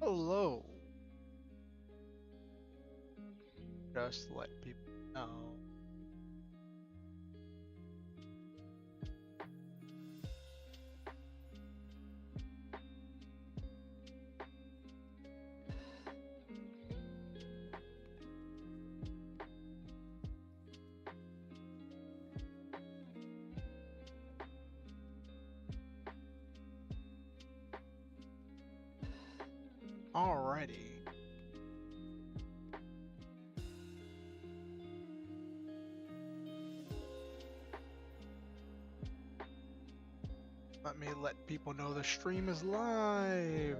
Hello. Just let people know. Alrighty. Let me let people know the stream is live.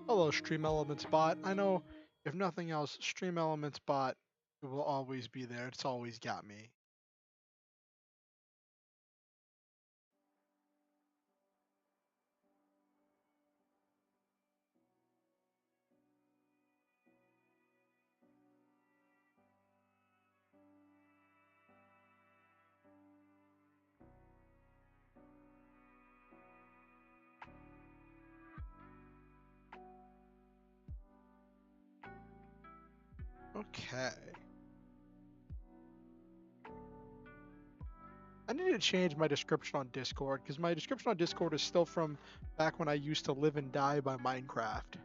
Hello, Stream Elements bot. I know, if nothing else, Stream Elements bot will always be there. It's always got me. Okay. I need to change my description on Discord because my description on Discord is still from back when I used to live and die by Minecraft.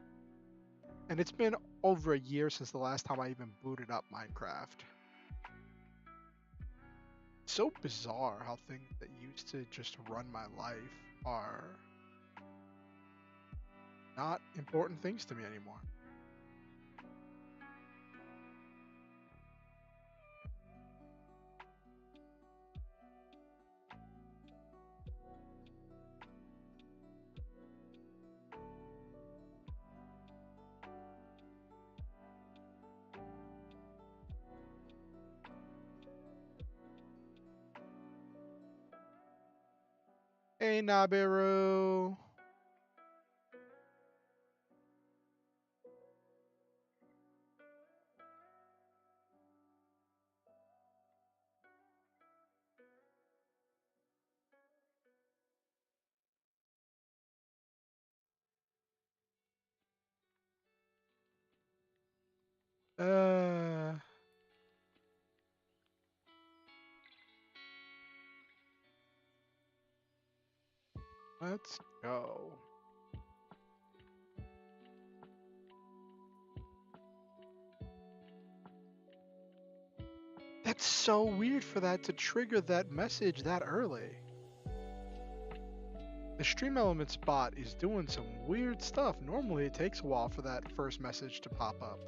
And it's been over a year since the last time I even booted up Minecraft. It's so bizarre how things that used to just run my life are not important things to me anymore. Hey, Nabiru. Uh, let's go. That's so weird for that to trigger that message that early. The Stream Elements bot is doing some weird stuff. Normally it takes a while for that first message to pop up.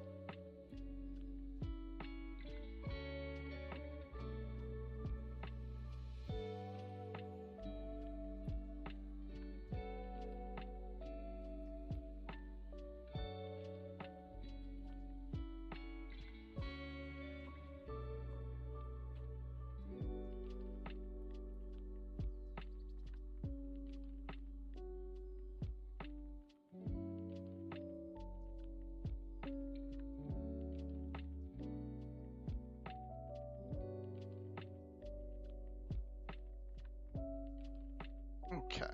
Okay.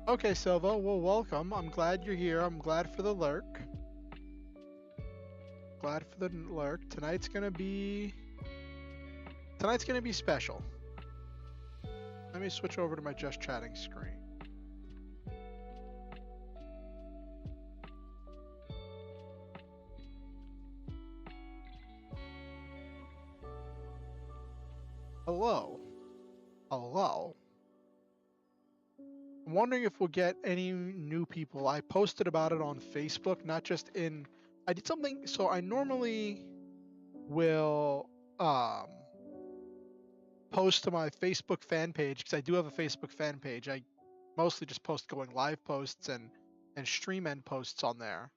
Okay, Silva, well, welcome. I'm glad you're here. I'm glad for the lurk. Glad for the lurk. Tonight's gonna be special. Let me switch over to my just chatting screen. Hello. Hello. I'm wondering if we'll get any new people. I posted about it on Facebook, not just in. I did something. So I normally will post to my Facebook fan page because I do have a Facebook fan page. I mostly just post going live posts and stream end posts on there.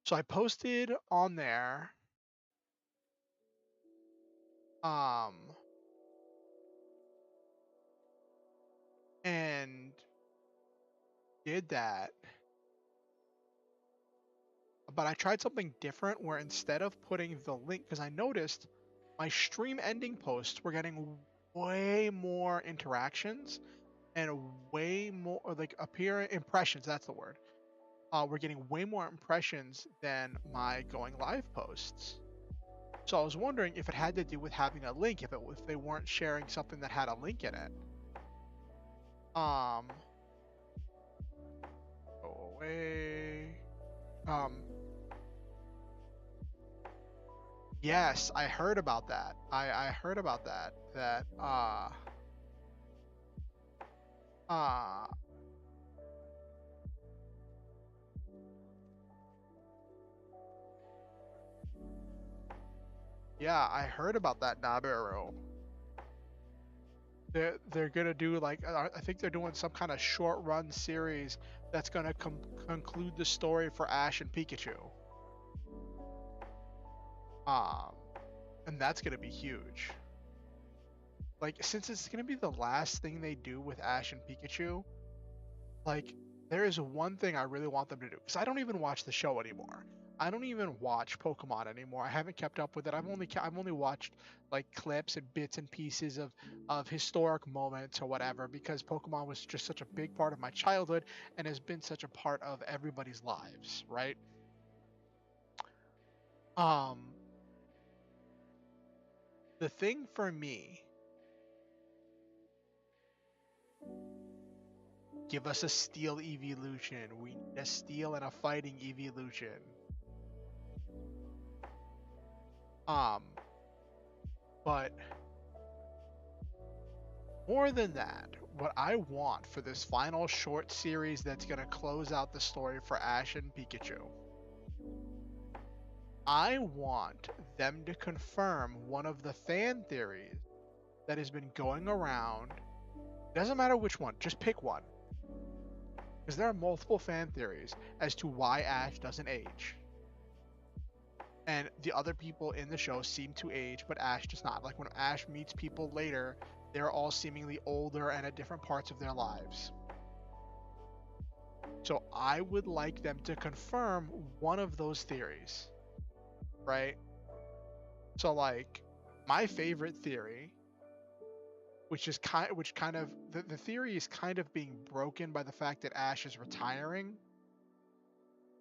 So I posted on there, and did that, but I tried something different where instead of putting the link, because I noticed my stream ending posts were getting way more interactions and way more like appear impressions. That's the word. We're getting way more impressions than my going live posts. So I was wondering if it had to do with having a link, if they weren't sharing something that had a link in it. Um, Go away. Yes, I heard about that. I heard about that. Uh yeah, I heard about that, Naberu. They're gonna do like I think they're doing some kind of short run series that's gonna conclude the story for Ash and Pikachu. Um, and that's gonna be huge. Like since it's gonna be the last thing they do with Ash and Pikachu, like there is one thing I really want them to do because I don't even watch the show anymore. I don't even watch Pokemon anymore. I haven't kept up with it. I've only watched like clips and bits and pieces of historic moments or whatever because Pokemon was just such a big part of my childhood and has been such a part of everybody's lives, right? Um the thing for me, give us a steel evolution. We need a steel and a fighting evolution. Um but more than that, what I want for this final short series that's going to close out the story for Ash and Pikachu, I want them to confirm one of the fan theories that has been going around. Doesn't matter which one, just pick one. Because there are multiple fan theories as to why Ash doesn't age. And the other people in the show seem to age, but Ash does not. Like when Ash meets people later, they're all seemingly older and at different parts of their lives. So I would like them to confirm one of those theories, right? So like my favorite theory, which kind of the theory is kind of being broken by the fact that Ash is retiring.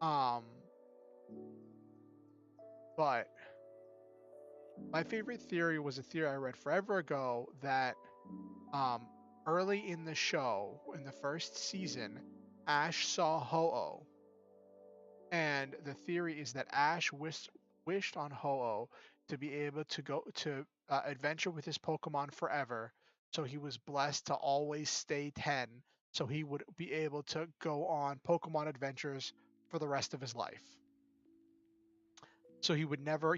Um, but my favorite theory was a theory I read forever ago that um early in the show, in the first season, Ash saw Ho-Oh. And the theory is that Ash wished on Ho-Oh to be able to go to adventure with his Pokemon forever. So he was blessed to always stay 10. So he would be able to go on Pokemon adventures for the rest of his life. So he would never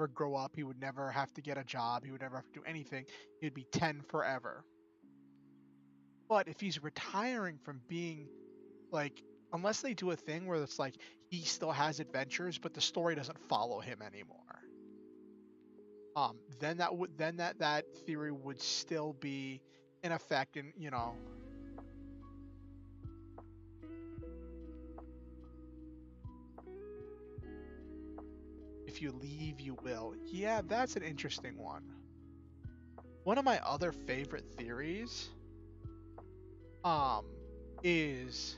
grow up. He would never have to get a job. He would never have to do anything. He'd be 10 forever. But if he's retiring from being like, unless they do a thing where it's like he still has adventures but the story doesn't follow him anymore, then that theory would still be in effect. And if you leave you will. Yeah, that's an interesting one. One of my other favorite theories is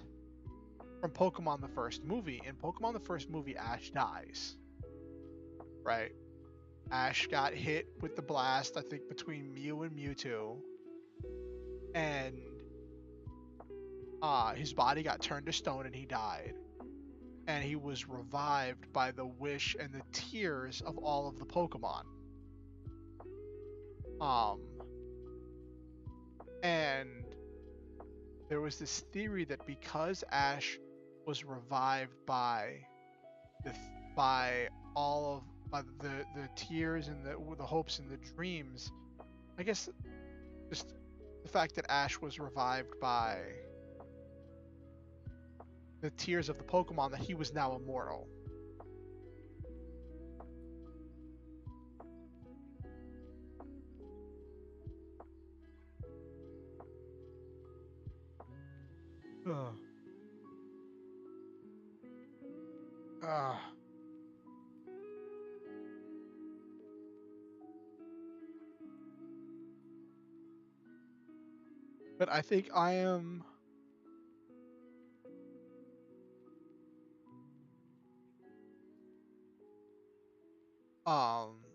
from Pokemon the first movie. In Pokemon the first movie, Ash dies, right? Ash got hit with the blast, I think, between Mew and Mewtwo, and his body got turned to stone and he died. And he was revived by the wish and the tears of all of the Pokemon. And there was this theory that because Ash was revived by all of the tears and the hopes and the dreams, I guess just the fact that Ash was revived by the tears of the Pokemon, that he was now immortal. Uh, but I think I am. Um,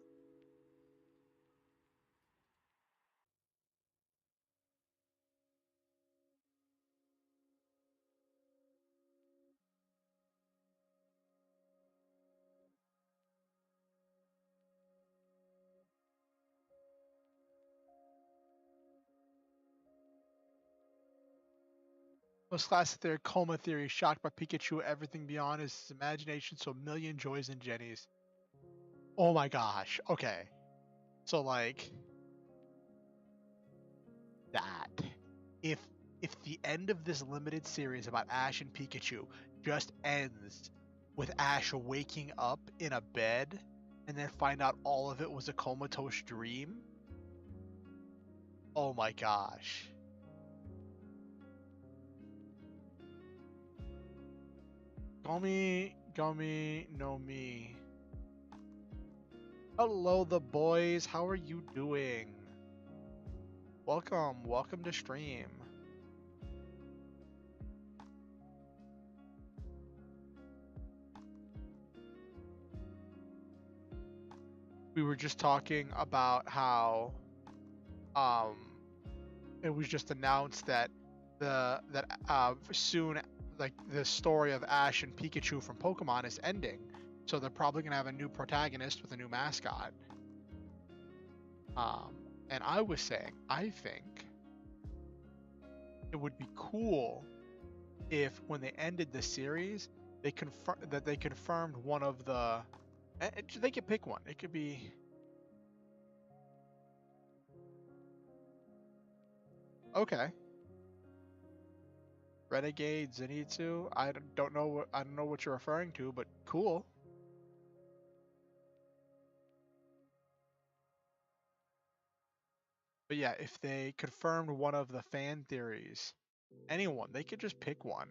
most classic theory, coma theory, shocked by Pikachu, everything beyond is his imagination, so million joys and jennies. Oh my gosh. Okay. So like that. If if the end of this limited series about Ash and Pikachu just ends with Ash waking up in a bed and then find out all of it was a comatose dream. Oh my gosh. Gummy, no me. Hello, the boys. How are you doing? Welcome to stream. We were just talking about how um it was just announced that soon, like, the story of Ash and Pikachu from Pokemon is ending, so they're probably gonna have a new protagonist with a new mascot. And I was saying, I think it would be cool if when they ended the series, they confirmed one of the. They could pick one. It could be. Okay. Renegade, Zenitsu. Don't know what you're referring to, but cool. But yeah, if they confirmed one of the fan theories, anyone, they could just pick one.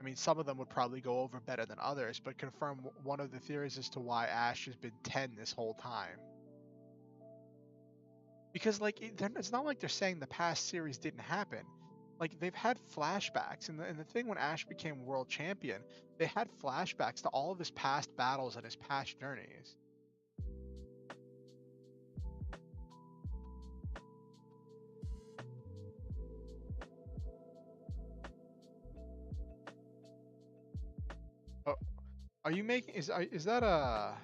I mean, some of them would probably go over better than others, but confirm one of the theories as to why Ash has been 10 this whole time. Because like it's not like they're saying the past series didn't happen. Like, they've had flashbacks, and the thing when Ash became world champion, they had flashbacks to all of his past battles and his past journeys. Oh, are you making is that a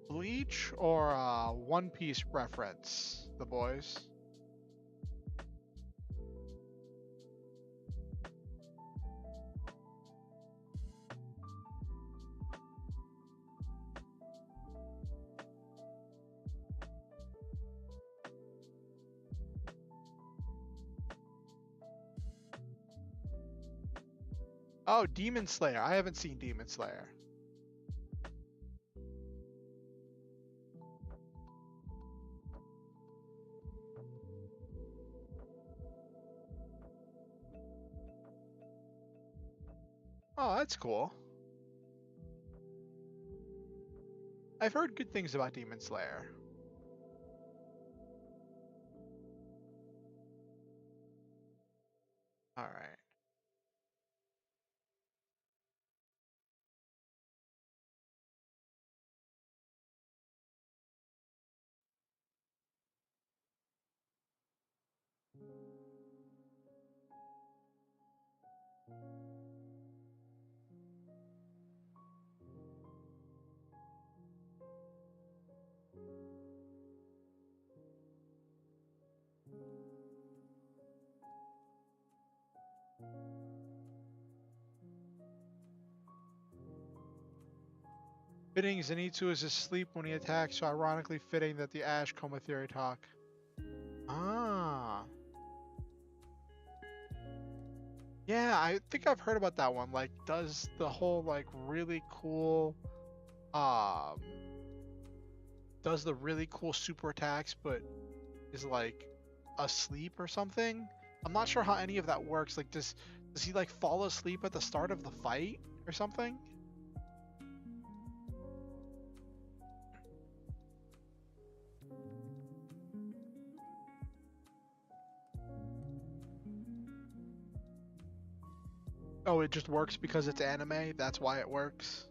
Bleach or a One Piece reference, the boys? Oh, Demon Slayer. I haven't seen Demon Slayer. Oh, that's cool. I've heard good things about Demon Slayer. All right. Fitting Zenitsu is asleep when he attacks, so ironically fitting that the Ash Coma Theory talk. Ah. Yeah, I think I've heard about that one. Like, does the whole, like, really cool, um, does the really cool super attacks, but is, like, asleep or something? I'm not sure how any of that works. Like, does Does he like fall asleep at the start of the fight or something? Oh, it just works because it's anime? That's why it works?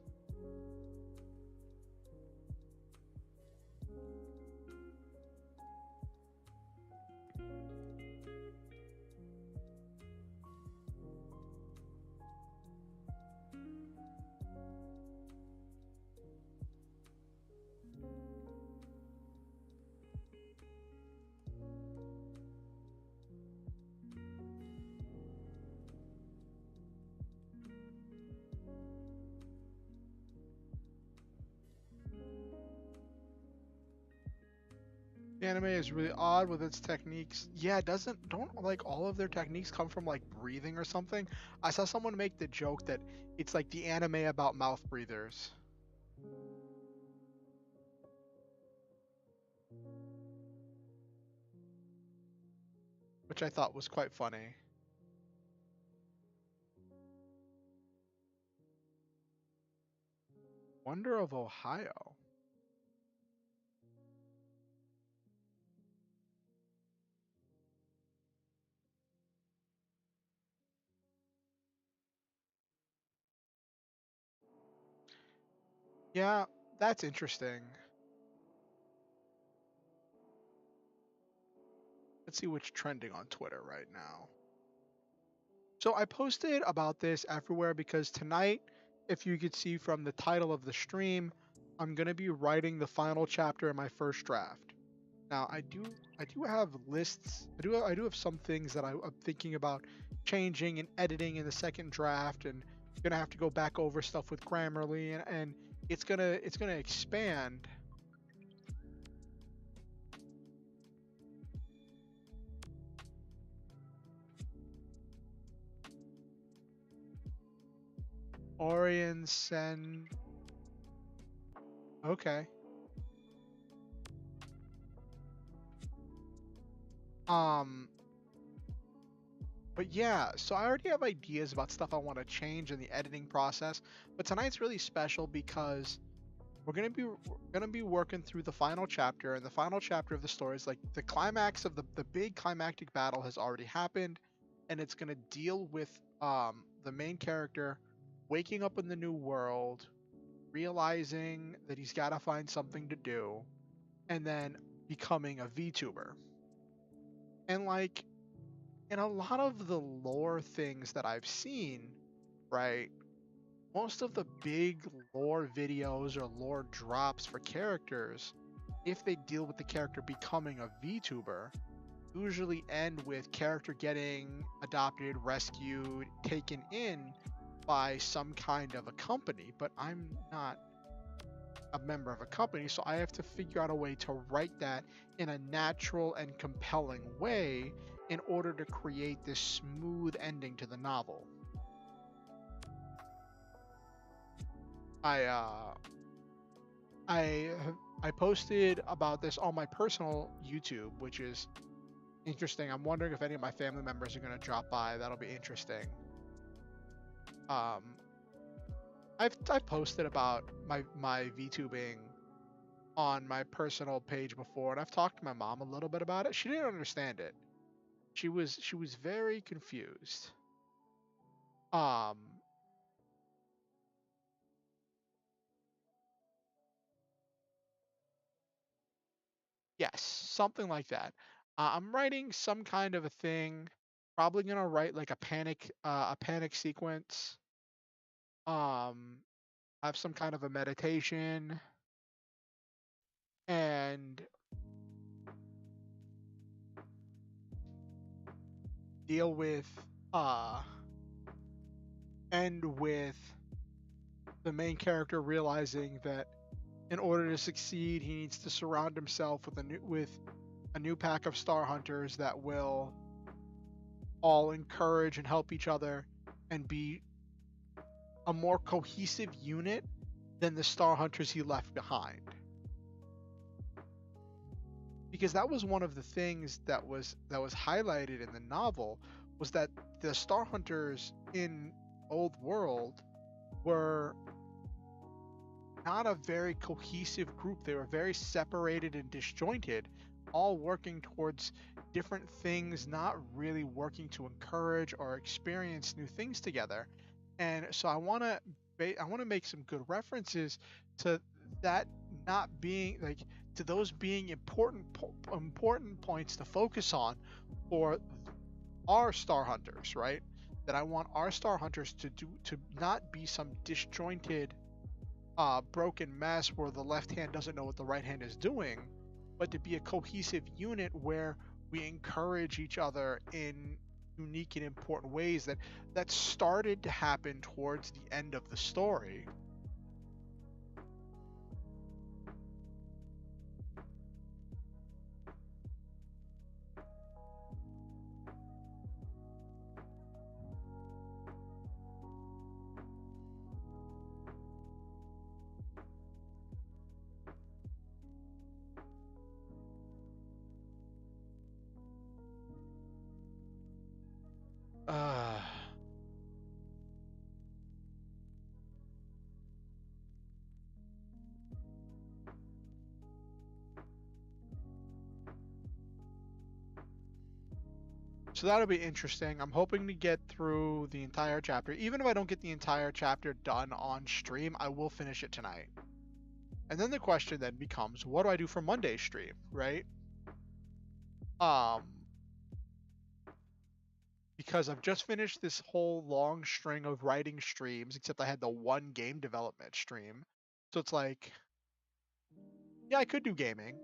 The anime is really odd with its techniques. Yeah, don't like all of their techniques come from like breathing or something? I saw someone make the joke that it's like the anime about mouth breathers. Which I thought was quite funny. Wonder of Ohio. Yeah, that's interesting. Let's see what's trending on Twitter right now. So I posted about this everywhere because tonight, if you could see from the title of the stream, I'm gonna be writing the final chapter in my first draft. Now I do have lists. I do have some things that I'm thinking about changing and editing in the second draft, and gonna have to go back over stuff with Grammarly, and it's gonna expand. Oriansenshi. Okay. Um, but yeah, so I already have ideas about stuff I want to change in the editing process. But tonight's really special because we're gonna be working through the final chapter, and the final chapter of the story is like the climax of the big climactic battle has already happened, and it's gonna deal with the main character waking up in the new world, realizing that he's got to find something to do, and then becoming a VTuber. And like in a lot of the lore things that I've seen, right? Most of the big lore videos or lore drops for characters, if they deal with the character becoming a VTuber, usually end with character getting adopted, rescued, taken in by some kind of a company. But I'm not a member of a company, so I have to figure out a way to write that in a natural and compelling way in order to create this smooth ending to the novel. I uh I I posted about this on my personal YouTube, which is interesting. I'm wondering if any of my family members are going to drop by. That'll be interesting. Um I've posted about my VTubing on my personal page before, and I've talked to my mom a little bit about it. She didn't understand it. She was very confused. Um, yes, something like that. I'm writing some kind of a thing. Probably gonna write like a panic sequence. Um, have some kind of a meditation and deal with uh end with the main character realizing that in order to succeed, he needs to surround himself with a new pack of star hunters that will all encourage and help each other and be a more cohesive unit than the star hunters he left behind. Because that was one of the things that was highlighted in the novel was that the Star Hunters in Old World were not a very cohesive group. They were very separated and disjointed, all working towards different things, not really working to encourage or experience new things together. And so I want to make some good references to that not being like to those being important points to focus on for our Star Hunters, right? That I want our Star Hunters to not be some disjointed broken mess where the left hand doesn't know what the right hand is doing, but to be a cohesive unit where we encourage each other in unique and important ways that started to happen towards the end of the story. Uh, so that'll be interesting. I'm hoping to get through the entire chapter. Even if I don't get the entire chapter done on stream, I will finish it tonight. And then the question then becomes, what do I do for Monday's stream, right? Because I've just finished this whole long string of writing streams, except I had the one game development stream. So it's like, yeah, I could do gaming.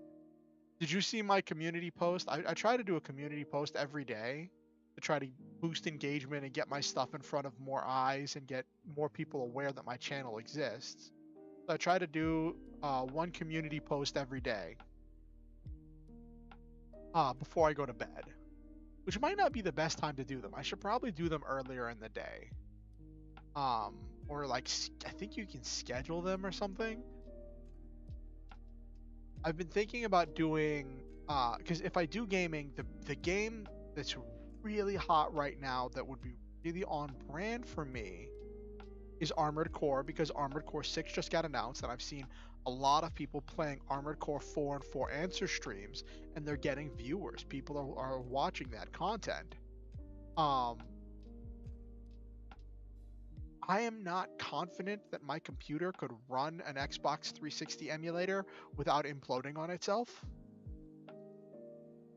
Did you see my community post? I try to do a community post every day to try to boost engagement and get my stuff in front of more eyes and get more people aware that my channel exists. So I try to do one community post every day before I go to bed, which might not be the best time to do them. I should probably do them earlier in the day. Or like, I think you can schedule them or something. I've been thinking about doing, because if I do gaming, the game that's really hot right now that would be really on brand for me is Armored Core, because Armored Core 6 just got announced, and I've seen a lot of people playing Armored Core 4 and 4 Answer streams, and they're getting viewers. People are watching that content. I am not confident that my computer could run an Xbox 360 emulator without imploding on itself.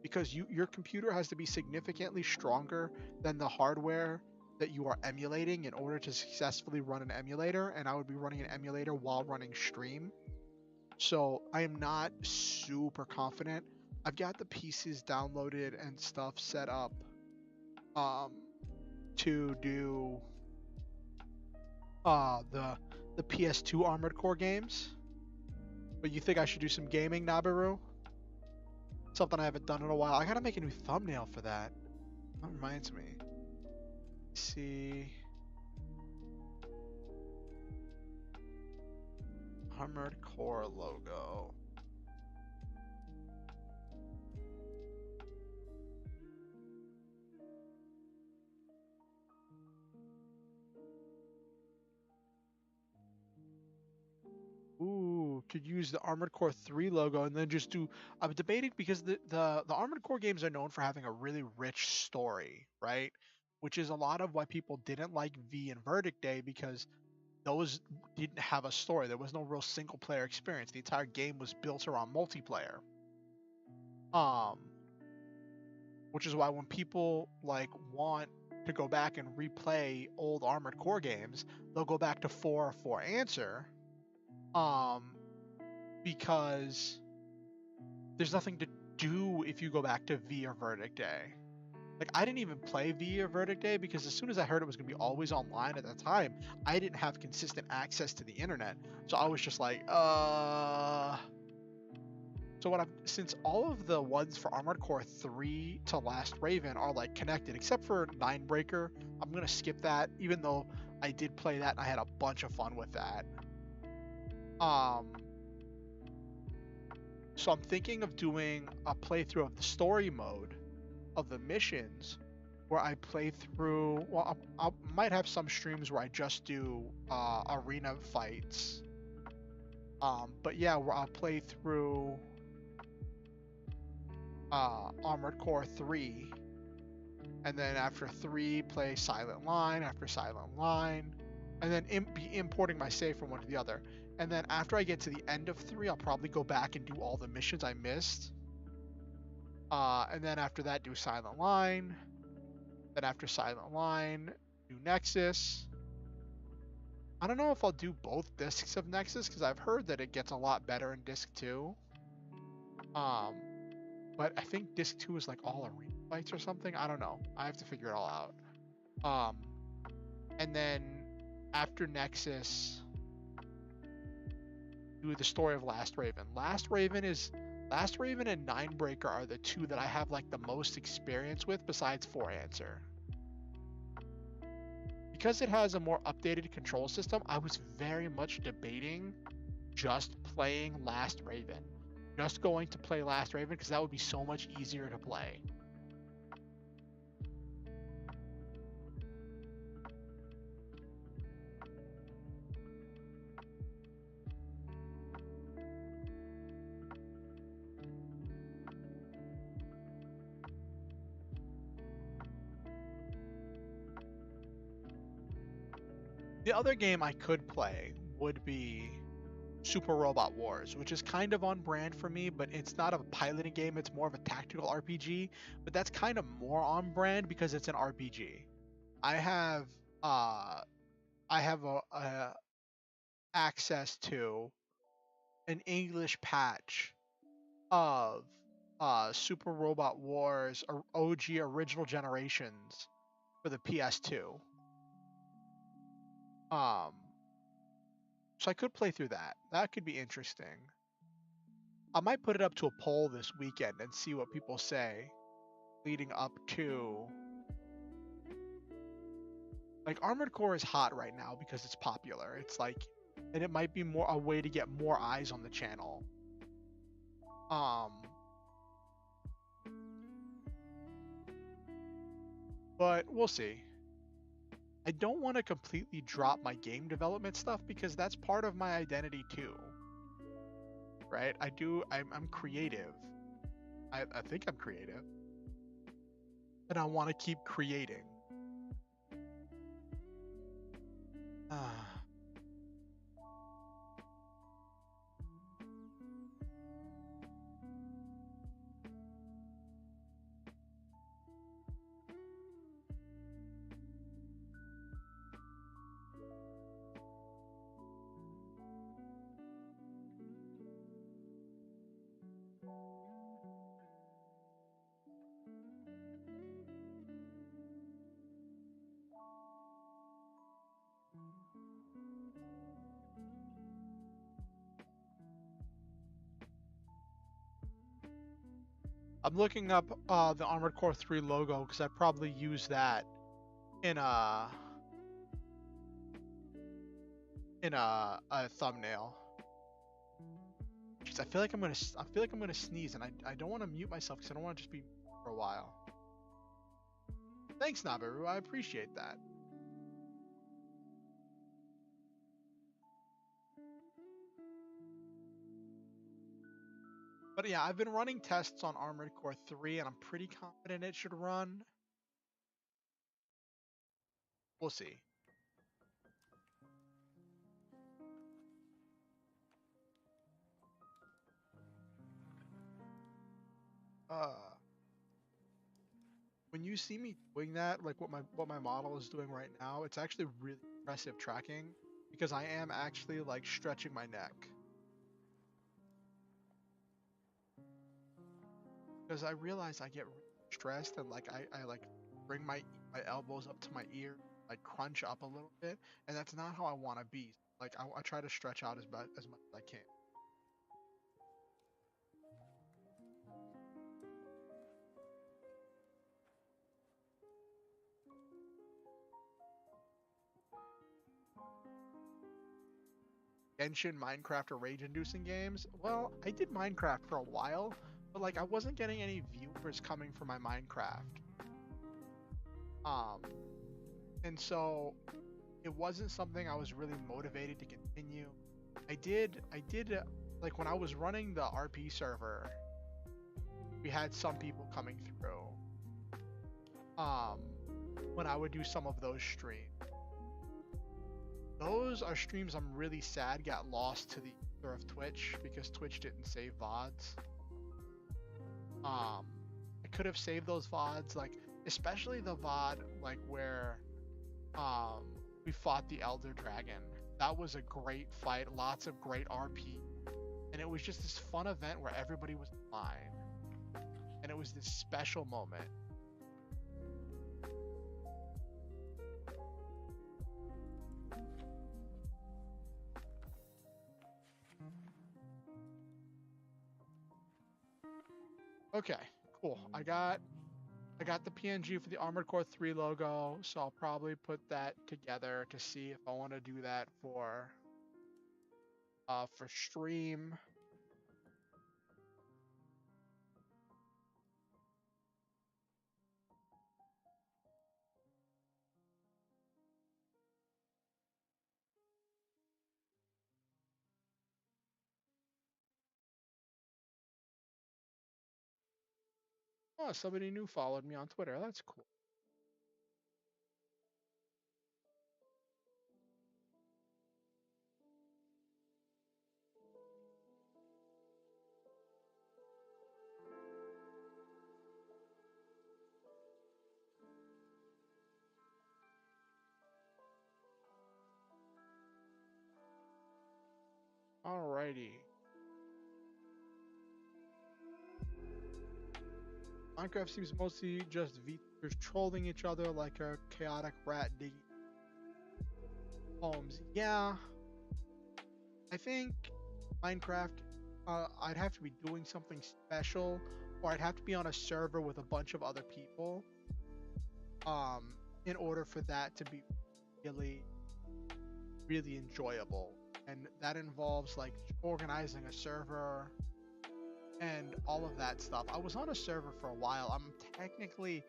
Because your computer has to be significantly stronger than the hardware that you are emulating in order to successfully run an emulator, and I would be running an emulator while running stream. So I am not super confident. I've got the pieces downloaded and stuff set up to do the PS2 Armored Core games. But you think I should do some gaming, Nabaru? Something I haven't done in a while. I gotta make a new thumbnail for that. That reminds me. Let's see. Armored Core logo. Ooh, could use the Armored Core 3 logo and then just do. I'm debating because the Armored Core games are known for having a really rich story, right? Which is a lot of why people didn't like V and Verdict Day, because those didn't have a story. There was no real single player experience. The entire game was built around multiplayer. Which is why when people like want to go back and replay old Armored Core games, they'll go back to 4 or 4 Answer. Because there's nothing to do if you go back to V or Verdict Day. Like, I didn't even play V or Verdict Day because as soon as I heard it was going to be always online at the time, I didn't have consistent access to the internet. So I was just like, So since all of the ones for Armored Core 3 to Last Raven are like connected, except for Ninebreaker, I'm going to skip that, even though I did play that and I had a bunch of fun with that. So I'm thinking of doing a playthrough of the story mode of the missions where I play through. Well, I might have some streams where I just do arena fights. But yeah, where I'll play through Armored Core 3, and then after 3 play Silent Line, after Silent Line, and then be importing my save from one to the other. And then after I get to the end of 3, I'll probably go back and do all the missions I missed. And then after that, do Silent Line. Then after Silent Line, do Nexus. I don't know if I'll do both discs of Nexus, because I've heard that it gets a lot better in disc 2. But I think disc 2 is like all arena fights or something. I don't know. I have to figure it all out. And then after Nexus, do the story of Last Raven. Last Raven and Ninebreaker are the two that I have like the most experience with besides Foreancer. Because it has a more updated control system, I was very much debating just playing Last Raven. Just going to play Last Raven because that would be so much easier to play. The other game I could play would be Super Robot Wars, which is kind of on brand for me, but it's not a piloting game, it's more of a tactical RPG, but that's kind of more on brand because it's an RPG. I have access to an English patch of Super Robot Wars or OG original generations for the PS2. So I could play through that. That could be interesting. I might put it up to a poll this weekend and see what people say leading up to... Like, Armored Core is hot right now because it's popular. It's like... And it might be more a way to get more eyes on the channel. But we'll see. I don't want to completely drop my game development stuff because that's part of my identity too. Right? I'm creative. I think I'm creative. And I want to keep creating. I'm looking up the Armored Core 3 logo because I probably use that in a thumbnail. Jeez, I feel like I'm gonna sneeze, and I don't want to mute myself because I don't want to just be for a while. Thanks, Nabaru. I appreciate that. But yeah, I've been running tests on Armored Core 3, and I'm pretty confident it should run. We'll see. When you see me doing that, like what my model is doing right now, it's actually really impressive tracking because I am actually like stretching my neck. Because I realize I get really stressed and like I like bring my elbows up to my ear, like crunch up a little bit, and that's not how I want to be. Like I try to stretch out as much as I can. Genshin, Minecraft, or rage-inducing games? Well, I did Minecraft for a while, but like I wasn't getting any viewers coming from my Minecraft. Um, and so it wasn't something I was really motivated to continue. I did like when I was running the RP server, we had some people coming through. Um, when I would do some of those streams. Those are streams I'm really sad got lost to the ether of Twitch because Twitch didn't save VODs. I could have saved those VODs, like especially the VOD like where um we fought the Elder Dragon. That was a great fight, lots of great RP, and it was just this fun event where everybody was fine, and it was this special moment. Okay, cool. I got the PNG for the Armored Core 3 logo, so I'll probably put that together to see if I want to do that for stream. Oh, somebody new followed me on Twitter. That's cool. Alrighty. Minecraft seems mostly just VTubers trolling each other like a chaotic rat digging homes. Yeah, I think Minecraft, I'd have to be doing something special, or I'd have to be on a server with a bunch of other people, um, in order for that to be really, really enjoyable. And that involves like organizing a server and all of that stuff. I was on a server for a while. I'm technically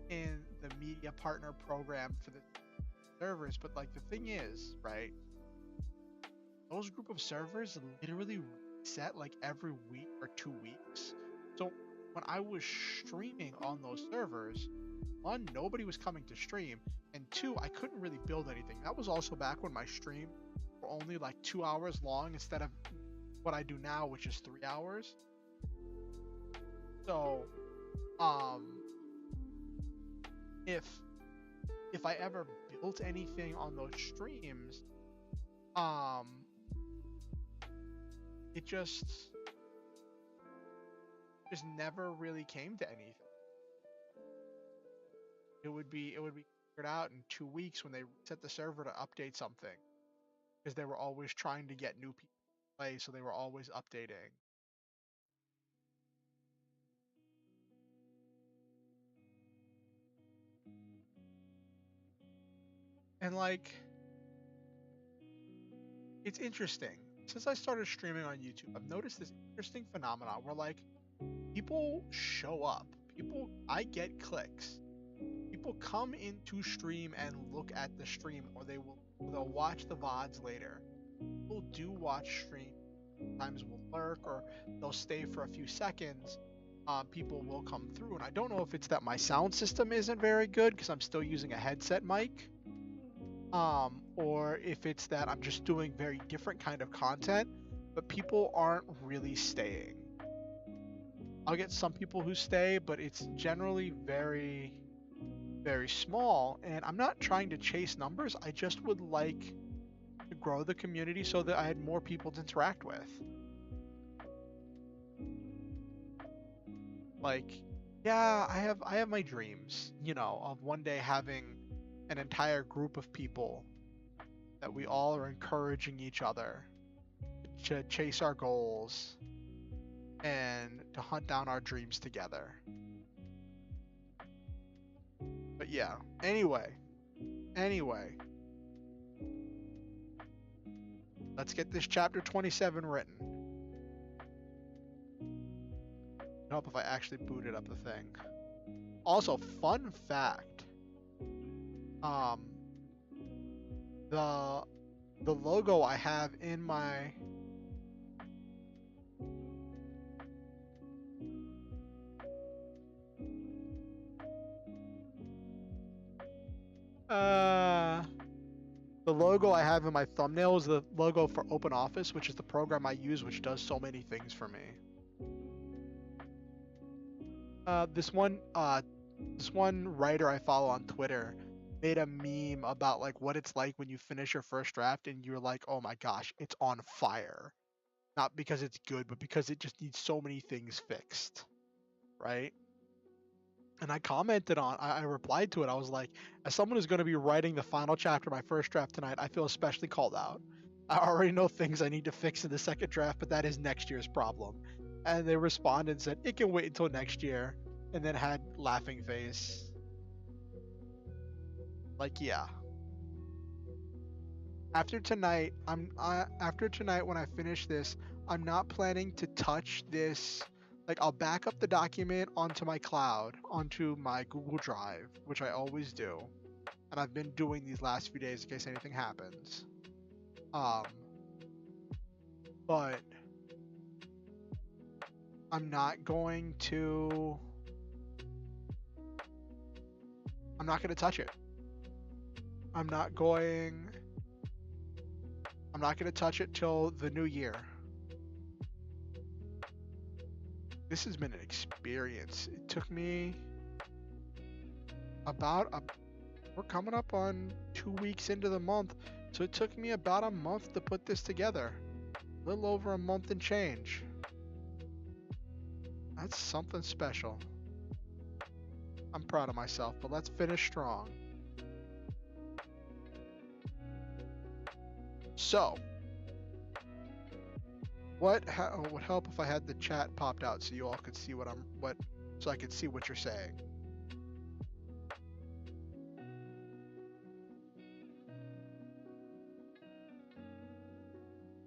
in the media partner program for the servers, but like the thing is, right? Those group of servers literally reset like every week or 2 weeks. So when I was streaming on those servers, one, nobody was coming to stream, and two, I couldn't really build anything. That was also back when my stream were only like 2 hours long instead of what I do now, which is 3 hours. So, if I ever built anything on those streams, it just never really came to anything. It would be figured out in 2 weeks when they reset the server to update something, because they were always trying to get new people to play, so they were always updating. And like, it's interesting. Since I started streaming on YouTube, I've noticed this interesting phenomenon where like people show up. I get clicks. People come into stream and look at the stream, or they'll watch the VODs later. People do watch stream. Sometimes will lurk, or they'll stay for a few seconds. People will come through, and I don't know if it's that my sound system isn't very good because I'm still using a headset mic, or if it's that I'm just doing very different kind of content, but people aren't really staying. I'll get some people who stay, but it's generally very, very small, and I'm not trying to chase numbers. I just would like to grow the community so that I had more people to interact with. Like, yeah, I have my dreams, of one day having an entire group of people that we all are encouraging each other to chase our goals and to hunt down our dreams together. But yeah, anyway, let's get this chapter 27 written. I hope if I actually booted up the thing. Also, fun fact, Um, the the logo I have in my uh the logo I have in my thumbnail is the logo for OpenOffice, which is the program I use, which does so many things for me. This one writer I follow on Twitter made a meme about like what it's like when you finish your first draft and you're like, oh my gosh, it's on fire. Not because it's good, but because it just needs so many things fixed, right? And I replied to it. I was like, as someone who's going to be writing the final chapter of my first draft tonight, I feel especially called out. I already know things I need to fix in the second draft, but that is next year's problem. And they responded and said, it can wait until next year. And then had laughing face. Like, yeah. After tonight when I finish this, I'm not planning to touch this. Like, I'll back up the document onto my cloud, onto my Google Drive, which I always do, and I've been doing these last few days in case anything happens. Um, but I'm not going to. I'm not going to touch it. I'm not going to touch it till the new year. This has been an experience. It took me we're coming up on 2 weeks into the month, so it took me about a month to put this together. A little over a month and change. That's something special. I'm proud of myself, but let's finish strong. So, would help if I had the chat popped out so you all could see so I could see what you're saying.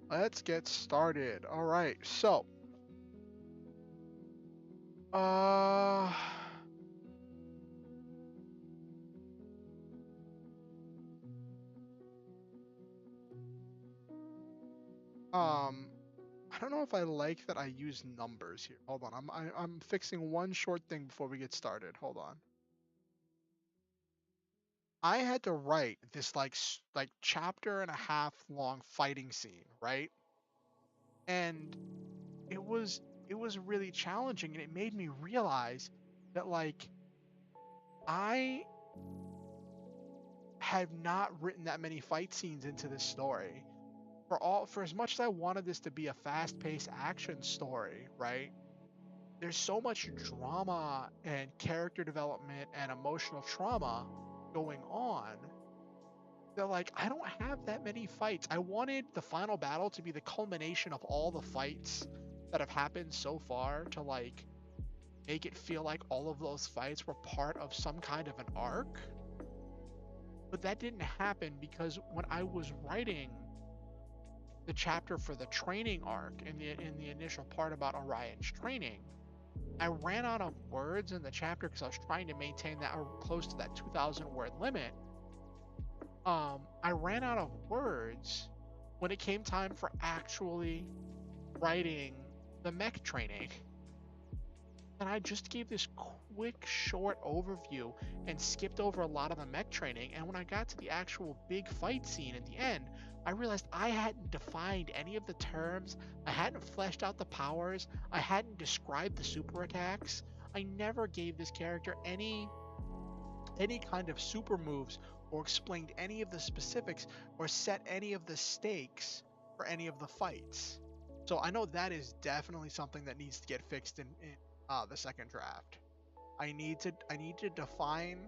Let's get started. All right, so I don't know if I like that I use numbers here. Hold on, I'm fixing one short thing before we get started. Hold on. I had to write this like chapter and a half long fighting scene, right? And it was really challenging, and it made me realize that like I have not written that many fight scenes into this story. For as much as I wanted this to be a fast-paced action story, right? There's so much drama and character development and emotional trauma going on that like I don't have that many fights. I wanted the final battle to be the culmination of all the fights that have happened so far to like make it feel like all of those fights were part of some kind of an arc. But that didn't happen because when I was writing the chapter for the training arc in the initial part about Orion's training, I ran out of words in the chapter because I was trying to maintain that or close to that 2,000 word limit. I ran out of words when it came time for actually writing the mech training. And I just gave this quick, short overview and skipped over a lot of the mech training. And when I got to the actual big fight scene at the end, I realized I hadn't defined any of the terms. I hadn't fleshed out the powers. I hadn't described the super attacks. I never gave this character any kind of super moves or explained any of the specifics or set any of the stakes for any of the fights. So I know that is definitely something that needs to get fixed in the second draft. I need to define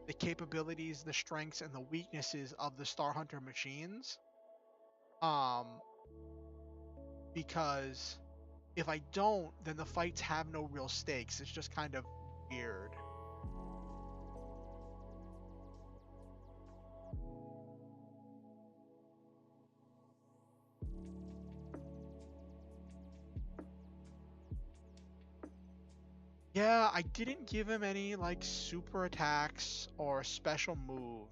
the capabilities, the strengths, and the weaknesses of the Star Hunter machines. Because if I don't, then the fights have no real stakes. It's just kind of weird. Yeah, I didn't give him any like super attacks or special move.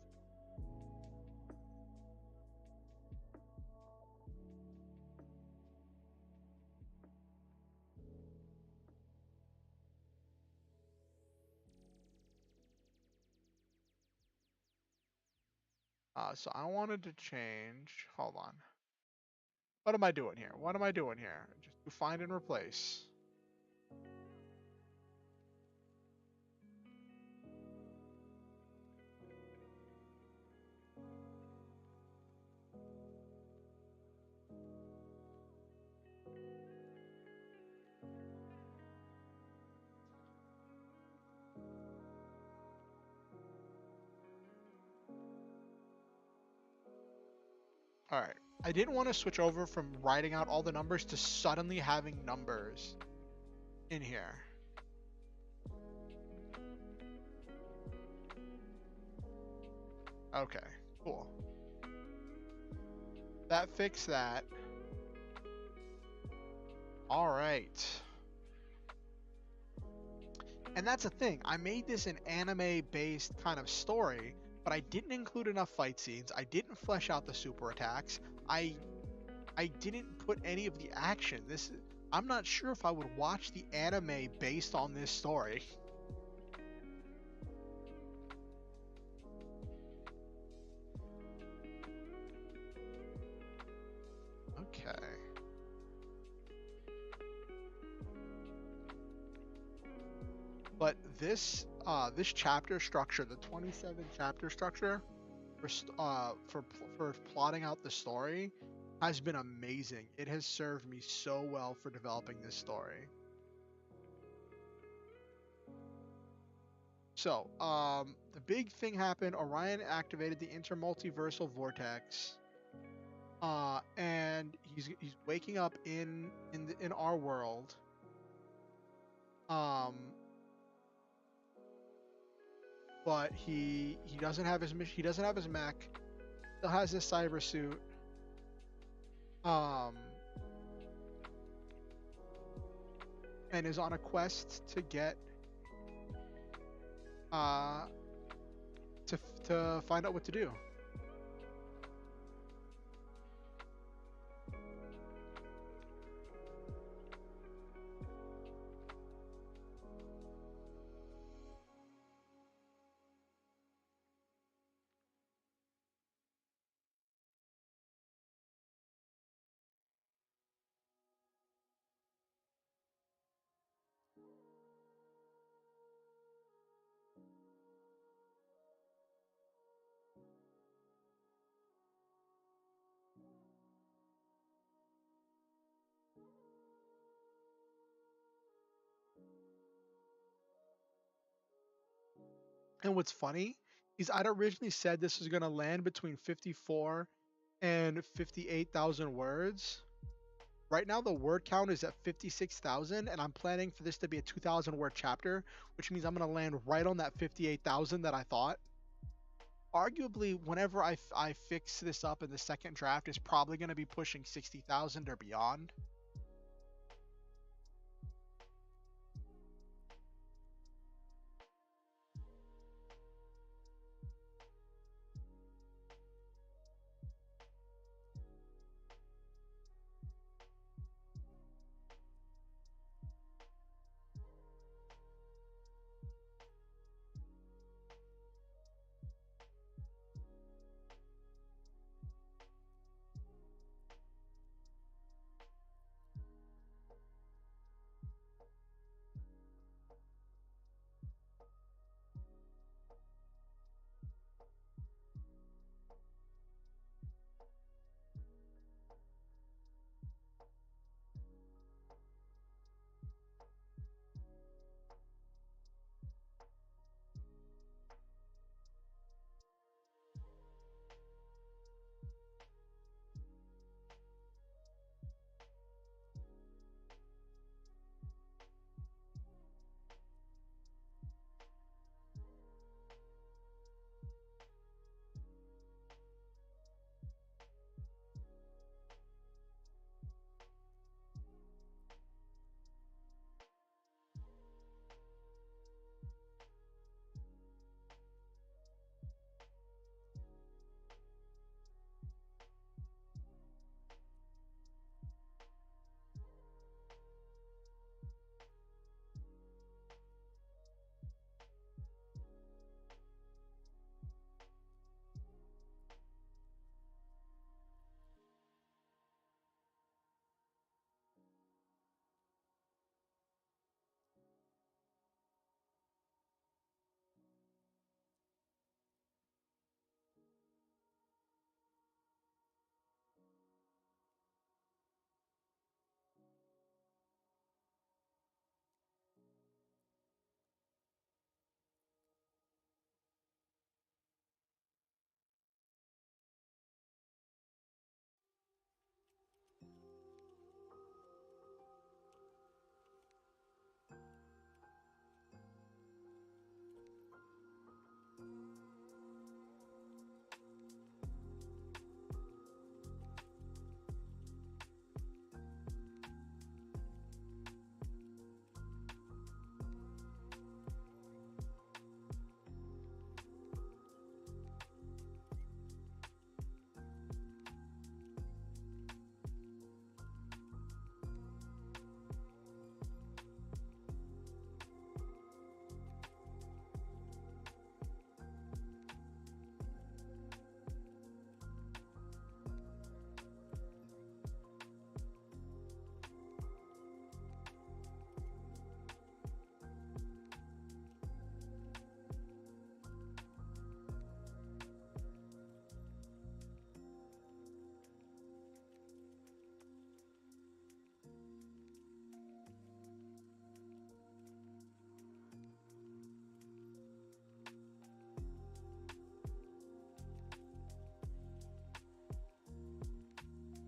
So I wanted to change. Hold on. What am I doing here? What am I doing here? Just do find and replace. All right. I didn't want to switch over from writing out all the numbers to suddenly having numbers in here. Okay, cool. That fixed that. All right. And that's the thing. I made this an anime-based kind of story, but I didn't include enough fight scenes. I didn't flesh out the super attacks. I didn't put any of the action. I'm not sure if I would watch the anime based on this story. Okay. But this chapter structure, the 27 chapter structure for plotting out the story has been amazing. It has served me so well for developing this story. So, the big thing happened. Orion activated the intermultiversal vortex, and he's waking up in our world. Um, but he doesn't have he doesn't have his mech. Still has his cyber suit. Um, and is on a quest to get uh to find out what to do. And what's funny is I'd originally said this was gonna land between 54 and 58,000 words. Right now the word count is at 56,000, and I'm planning for this to be a 2,000 word chapter, which means I'm gonna land right on that 58,000 that I thought. Arguably, whenever I fix this up in the second draft, is probably gonna be pushing 60,000 or beyond.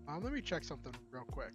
Let me check something real quick.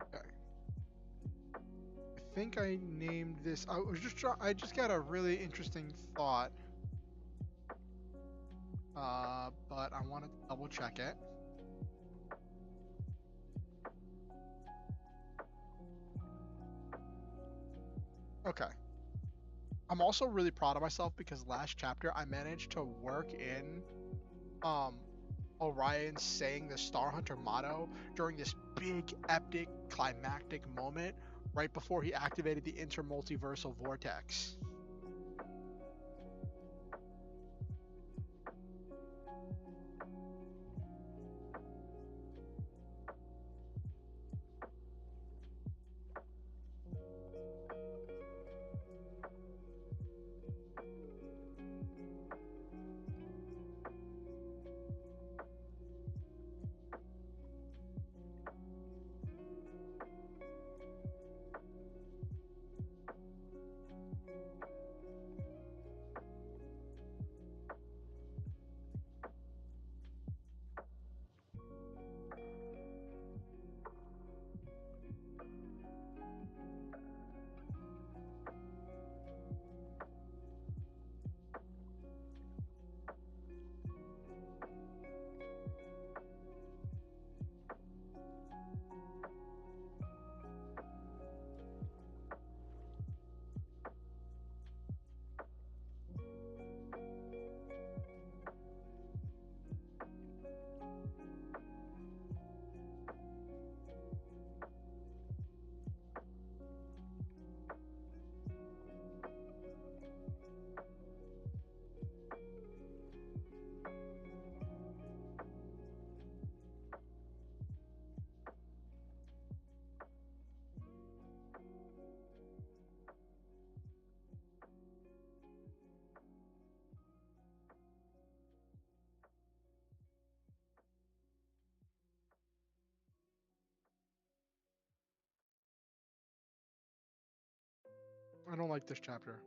Okay. I think I named this. I just got a really interesting thought. But I want to double check it. Okay. I'm also really proud of myself because last chapter I managed to work in um Orion saying the Star Hunter motto during this big epic climactic moment right before he activated the intermultiversal vortex. I don't like this chapter.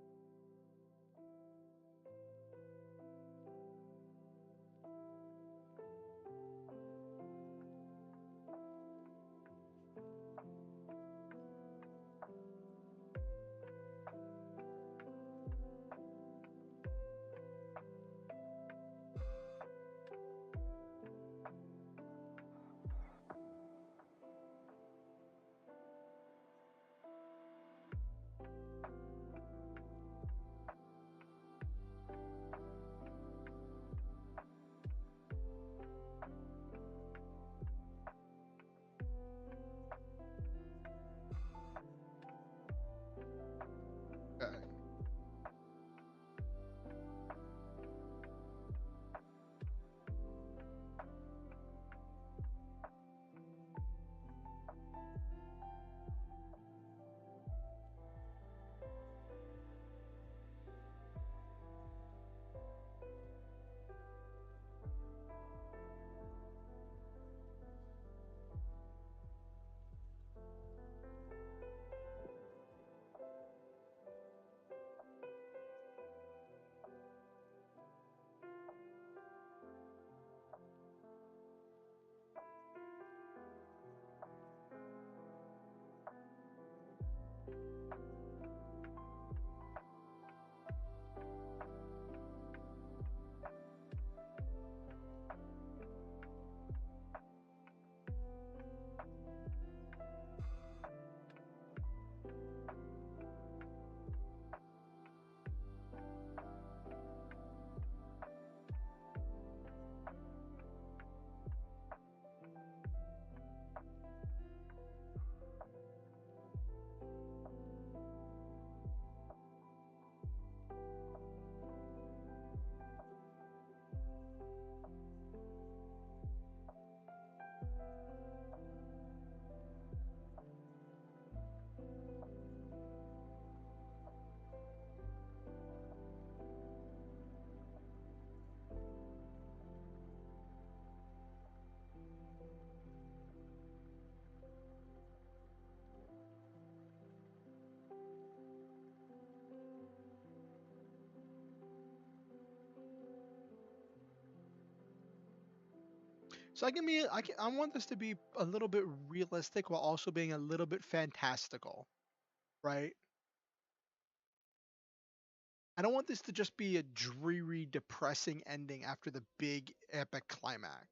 So I want this to be a little bit realistic while also being a little bit fantastical, right? I don't want this to just be a dreary, depressing ending after the big epic climax.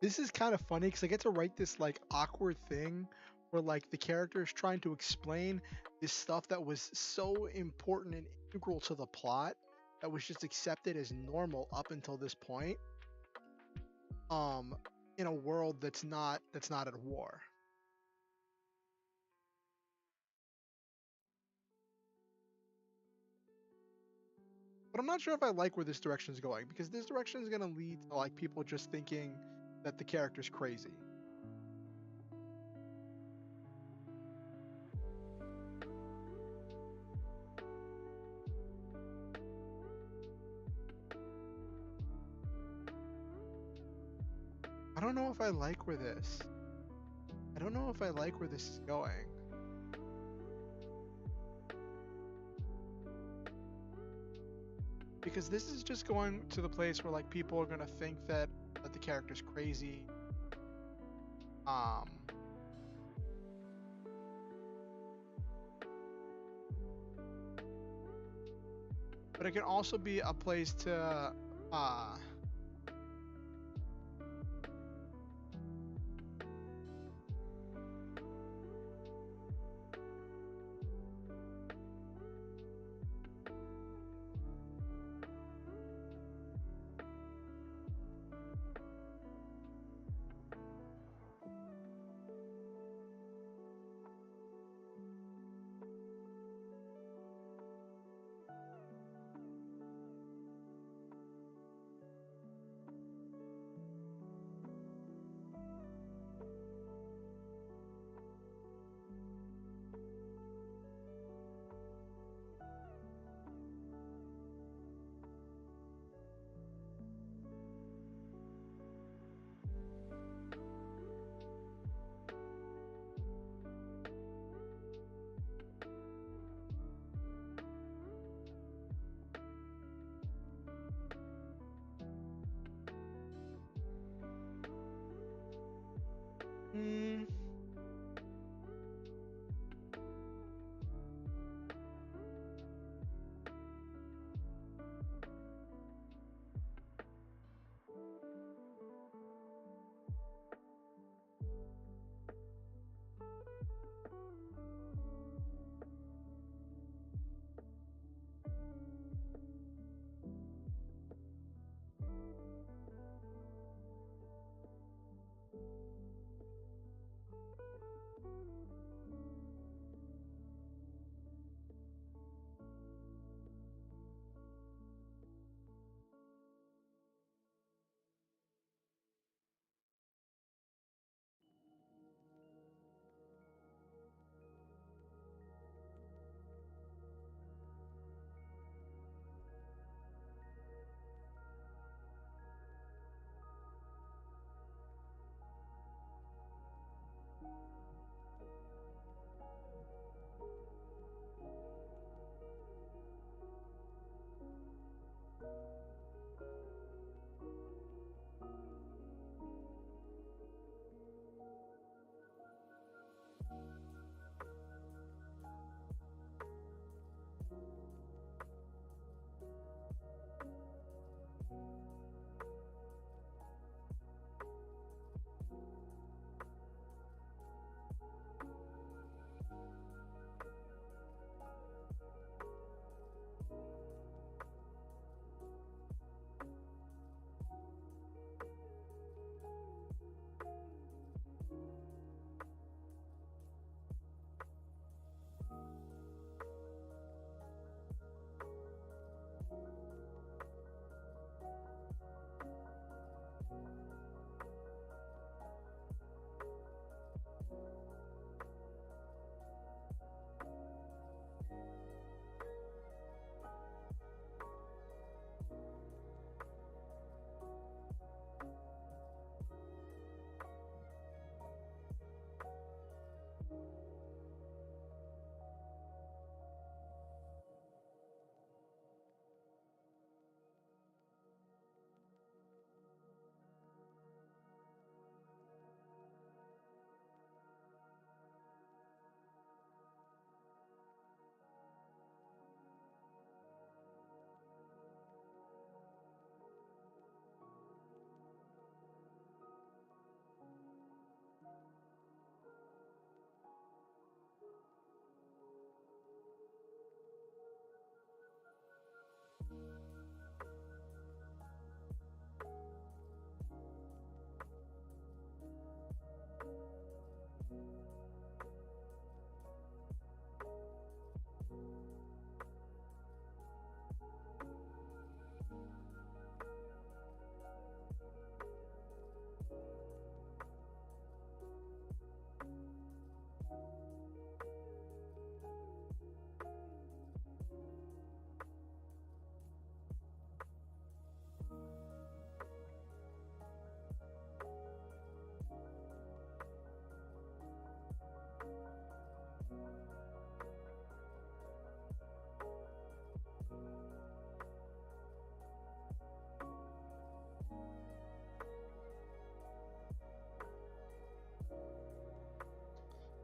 This is kind of funny because I get to write this like awkward thing where like the character is trying to explain this stuff that was so important and integral to the plot that was just accepted as normal up until this point. Um, in a world that's not at war. But I'm not sure if I like where this direction is going because this direction is going to lead to like people just thinking that the character's crazy. I don't know if I like where this. I don't know if I like where this is going. Because this is just going to the place where like people are gonna think that the character's crazy. Um, but it can also be a place to uh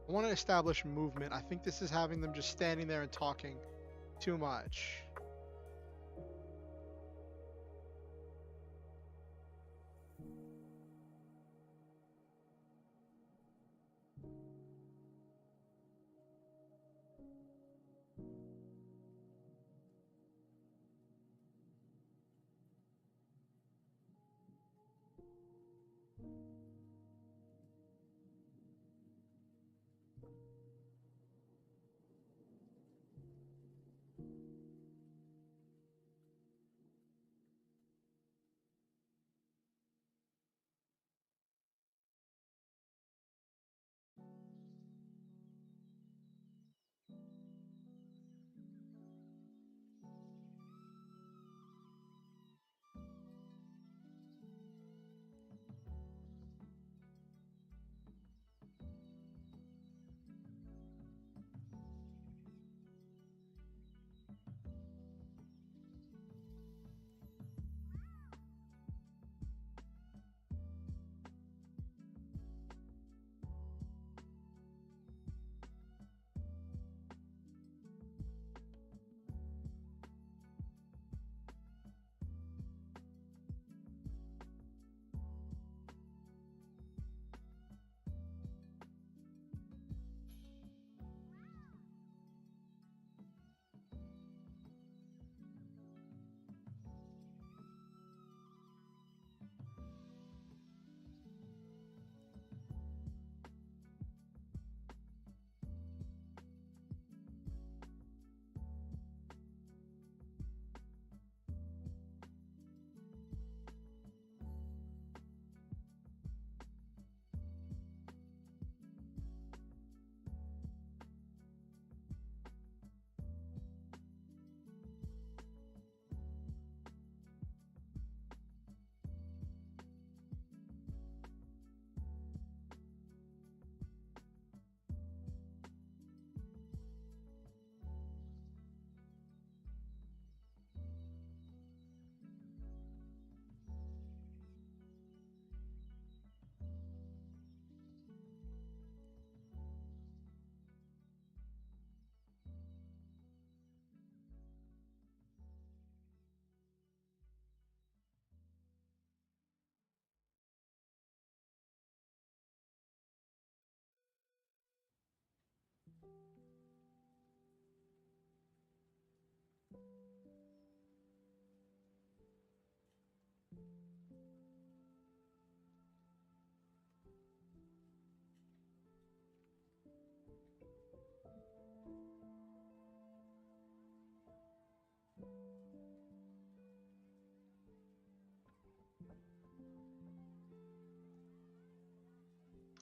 I want to establish movement. I think this is having them just standing there and talking too much.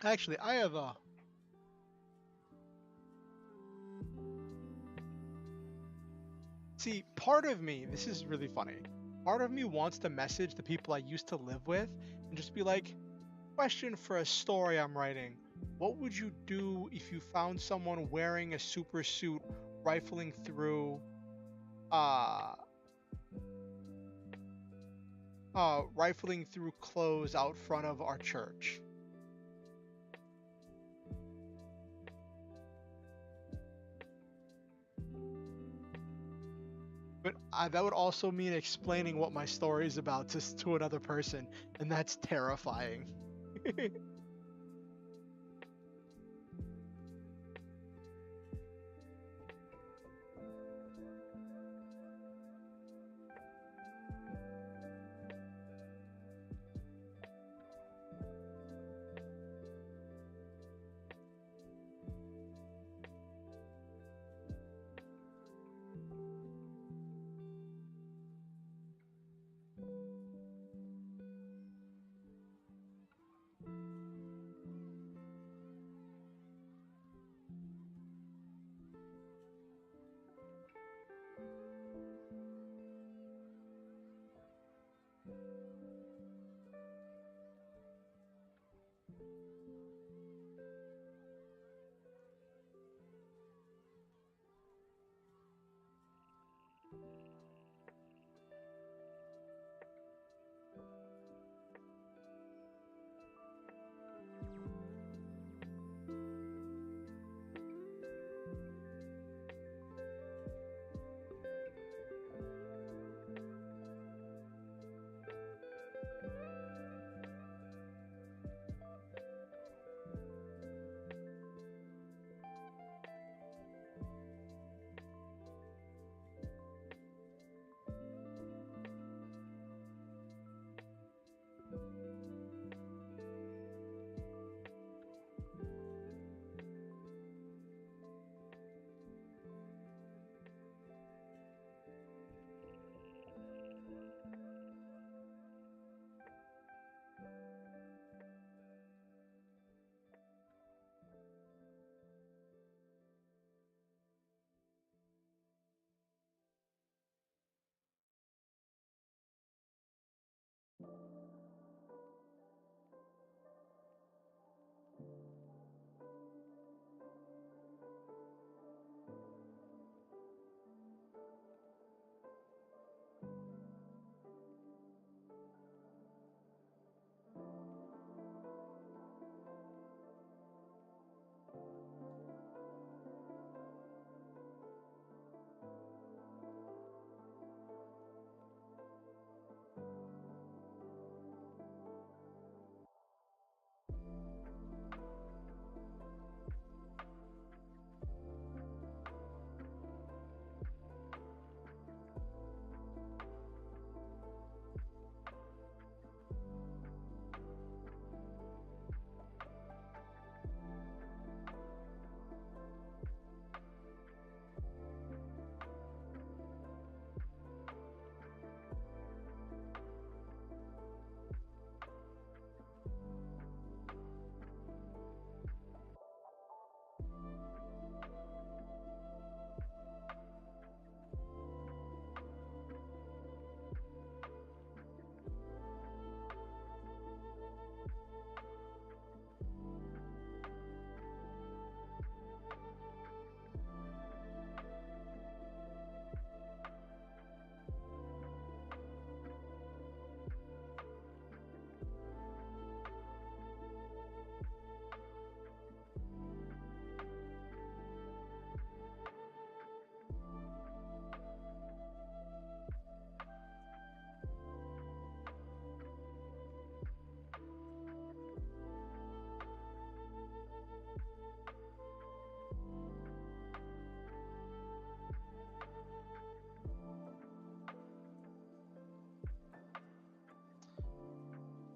Actually, I have a... See, part of me, this is really funny. Part of me wants to message the people I used to live with and just be like, question for a story I'm writing. What would you do if you found someone wearing a super suit rifling through rifling through clothes out front of our church? But that would also mean explaining what my story is about to another person, and that's terrifying.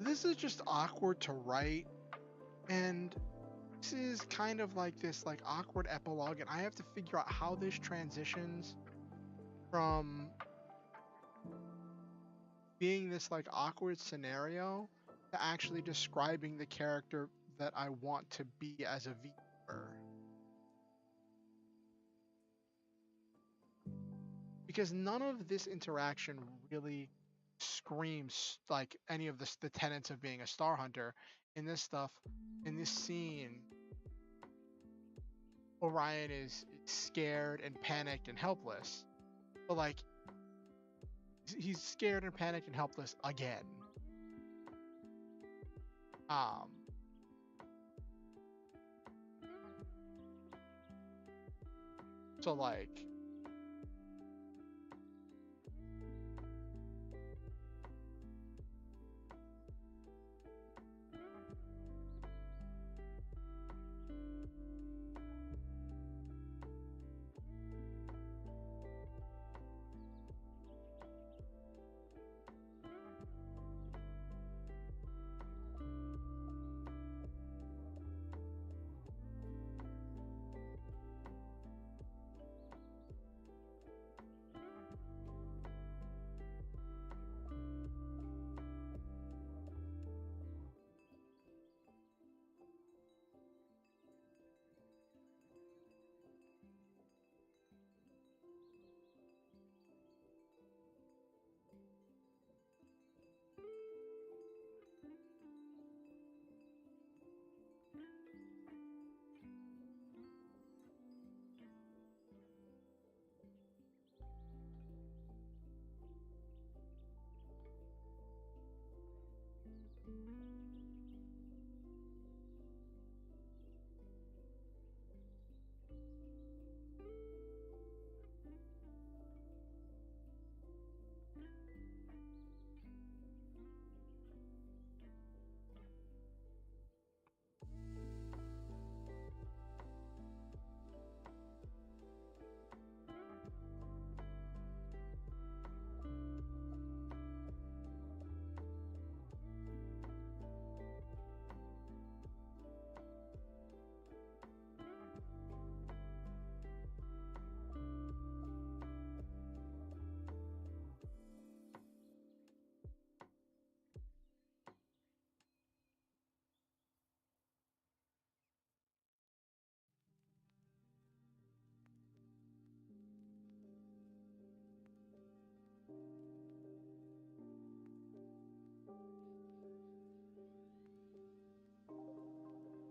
this is just awkward to write, and this is kind of like this like awkward epilogue, and I have to figure out how this transitions from being this like awkward scenario to actually describing the character that I want to be as a viewer. Because none of this interaction really screams like any of the tenets of being a star hunter. In this stuff, in this scene, Orion is scared and panicked and helpless, but like he's scared and panicked and helpless again. Um, so like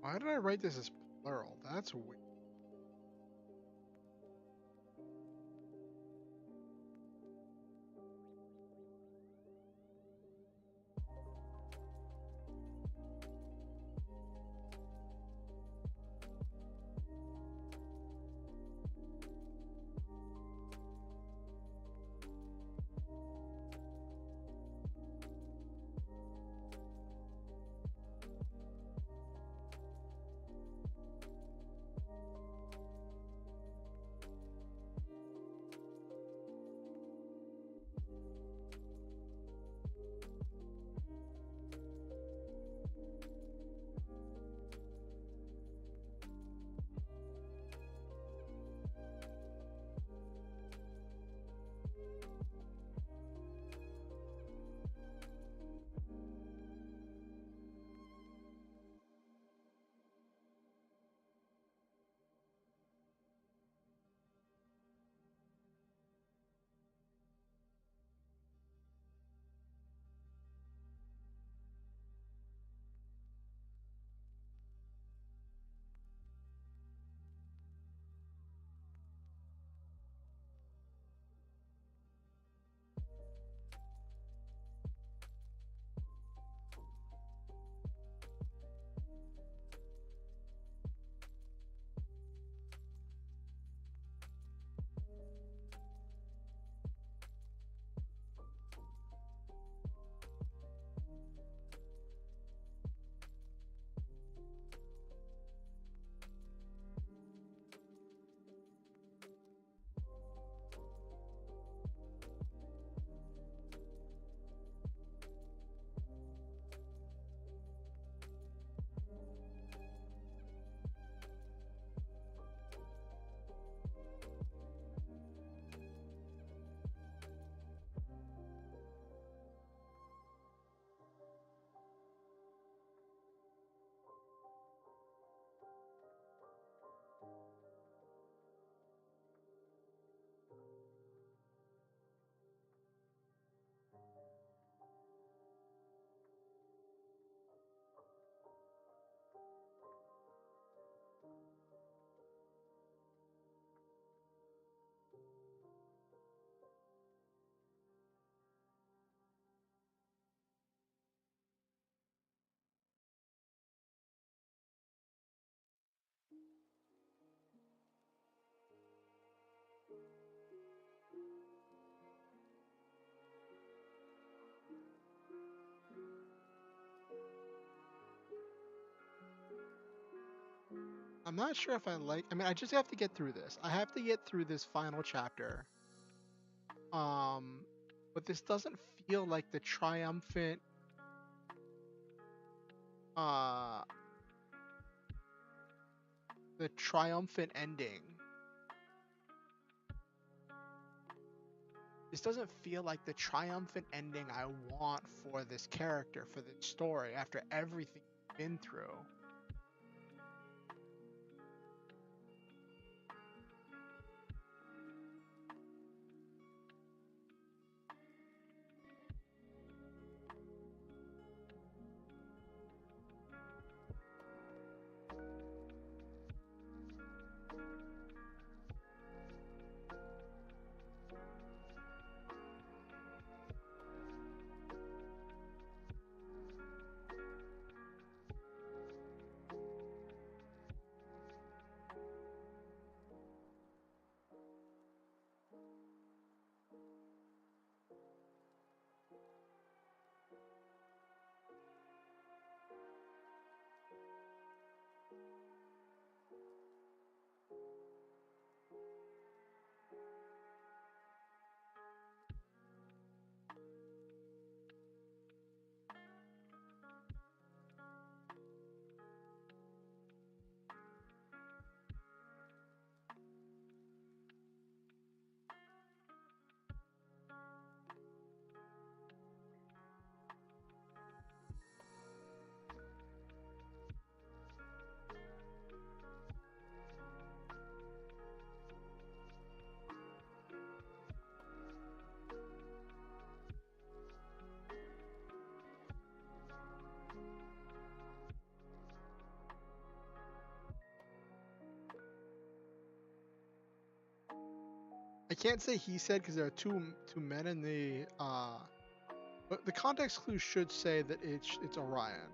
why did I write this as plural? That's weird. I'm not sure if I like. I mean, I just have to get through this. I have to get through this final chapter. Um, but this doesn't feel like uh, the triumphant ending. This doesn't feel like the triumphant ending I want for this character, for this story, after everything he's been through. I can't say he said because there are two men in the but the context clue should say that it's Orion.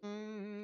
Mm.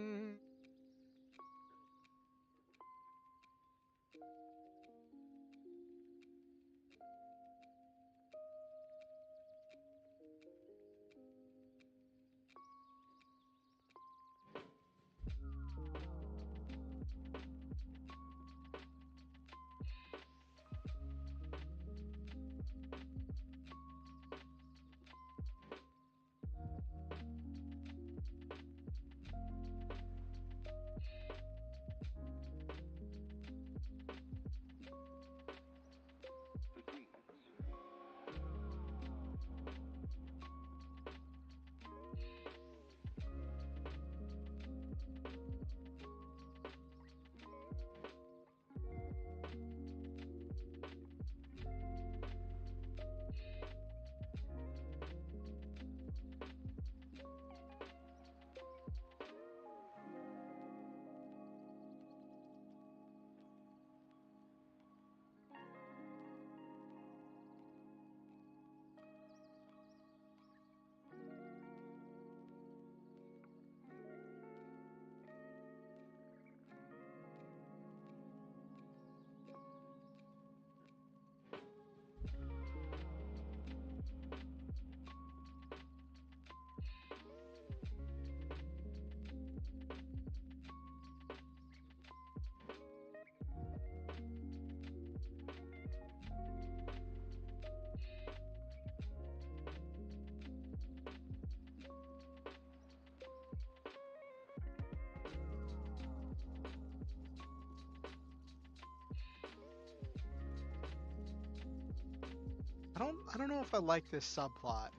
I don't know if I like this subplot.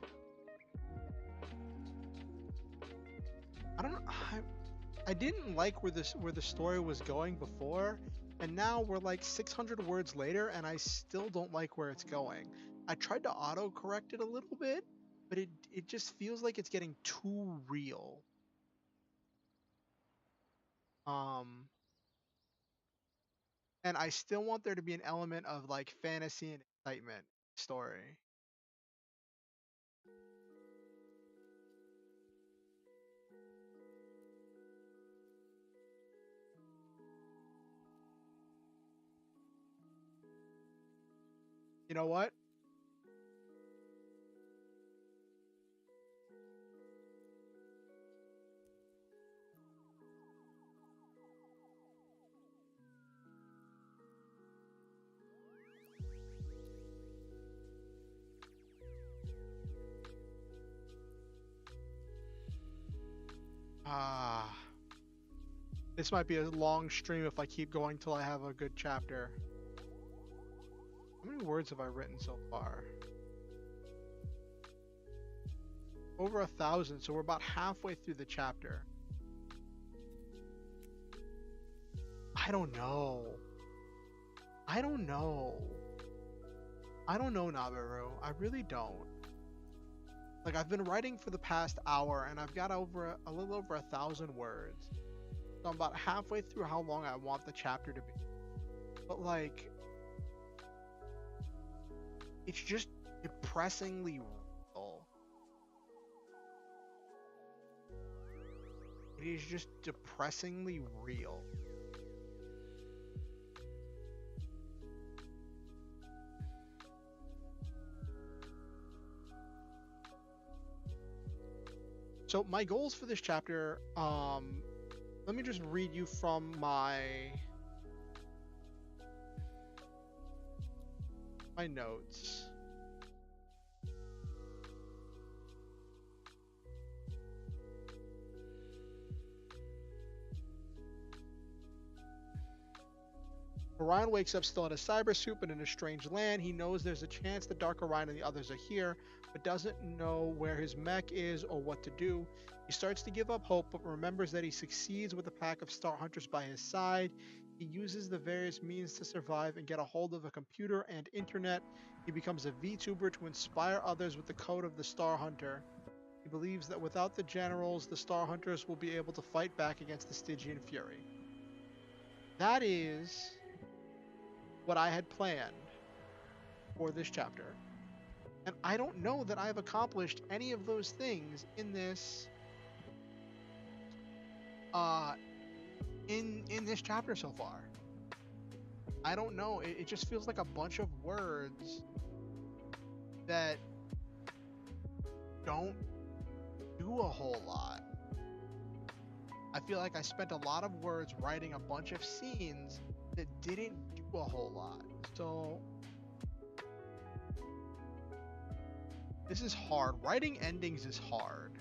I don't I didn't like where the story was going before, and now we're like 600 words later and I still don't like where it's going. I tried to auto-correct it a little bit, but it just feels like it's getting too real. And I still want there to be an element of like fantasy and excitement story. You know what? Ah, this might be a long stream if I keep going till I have a good chapter. How many words have I written so far? Over 1,000, so we're about halfway through the chapter. I don't know. I don't know. I don't know, Nabaru. I really don't. Like, I've been writing for the past hour, and I've got over a little over 1,000 words. So I'm about halfway through how long I want the chapter to be. But, like, it's just depressingly real. It is just depressingly real. So my goals for this chapter, let me just read you from my notes. Orion wakes up still in a cyber suit, but in a strange land. He knows there's a chance the Dark Orion and the others are here, but doesn't know where his mech is or what to do. He starts to give up hope, but remembers that he succeeds with a pack of Star Hunters by his side. He uses the various means to survive and get a hold of a computer and internet. He becomes a VTuber to inspire others with the code of the Star Hunter. He believes that without the generals, the Star Hunters will be able to fight back against the Stygian Fury. That is what I had planned for this chapter. And I don't know that I've accomplished any of those things in this uh in this chapter so far. I don't know. It just feels like a bunch of words that don't do a whole lot. I feel like I spent a lot of words writing a bunch of scenes that didn't do a whole lot. So this is hard. Writing endings is hard.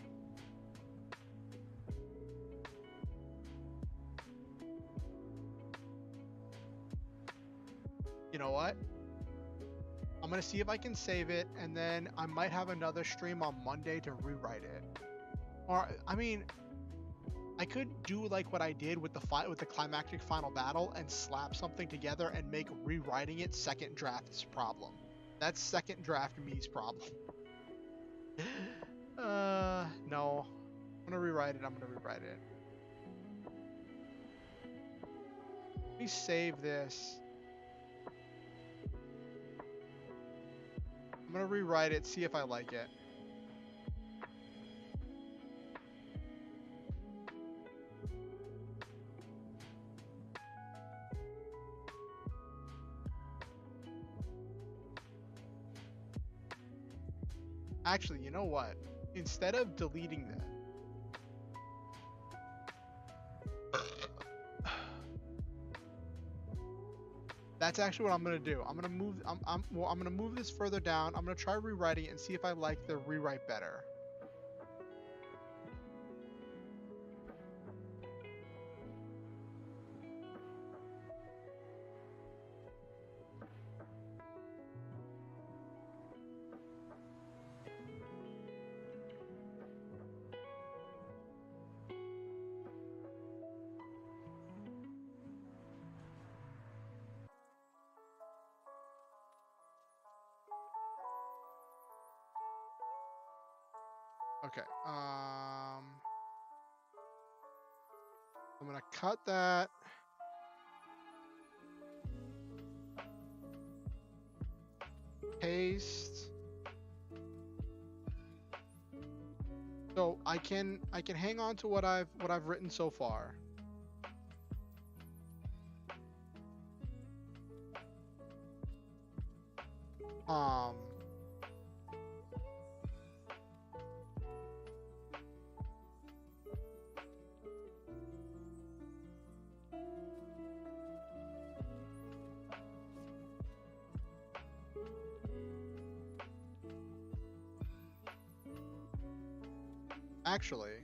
You know what? I'm gonna see if I can save it, and then I might have another stream on Monday to rewrite it. Or I mean, I could do like what I did with the climactic final battle and slap something together and make rewriting it second draft's problem. That's second draft me's problem. No. I'm gonna rewrite it. Let me save this. I'm gonna rewrite it, see if I like it. Actually, you know what? Instead of deleting that, that's actually what I'm gonna do. I'm gonna move this further down. I'm gonna try rewriting it and see if I like the rewrite better. Okay. I'm gonna cut that. Paste. So I can hang on to what I've written so far. Actually,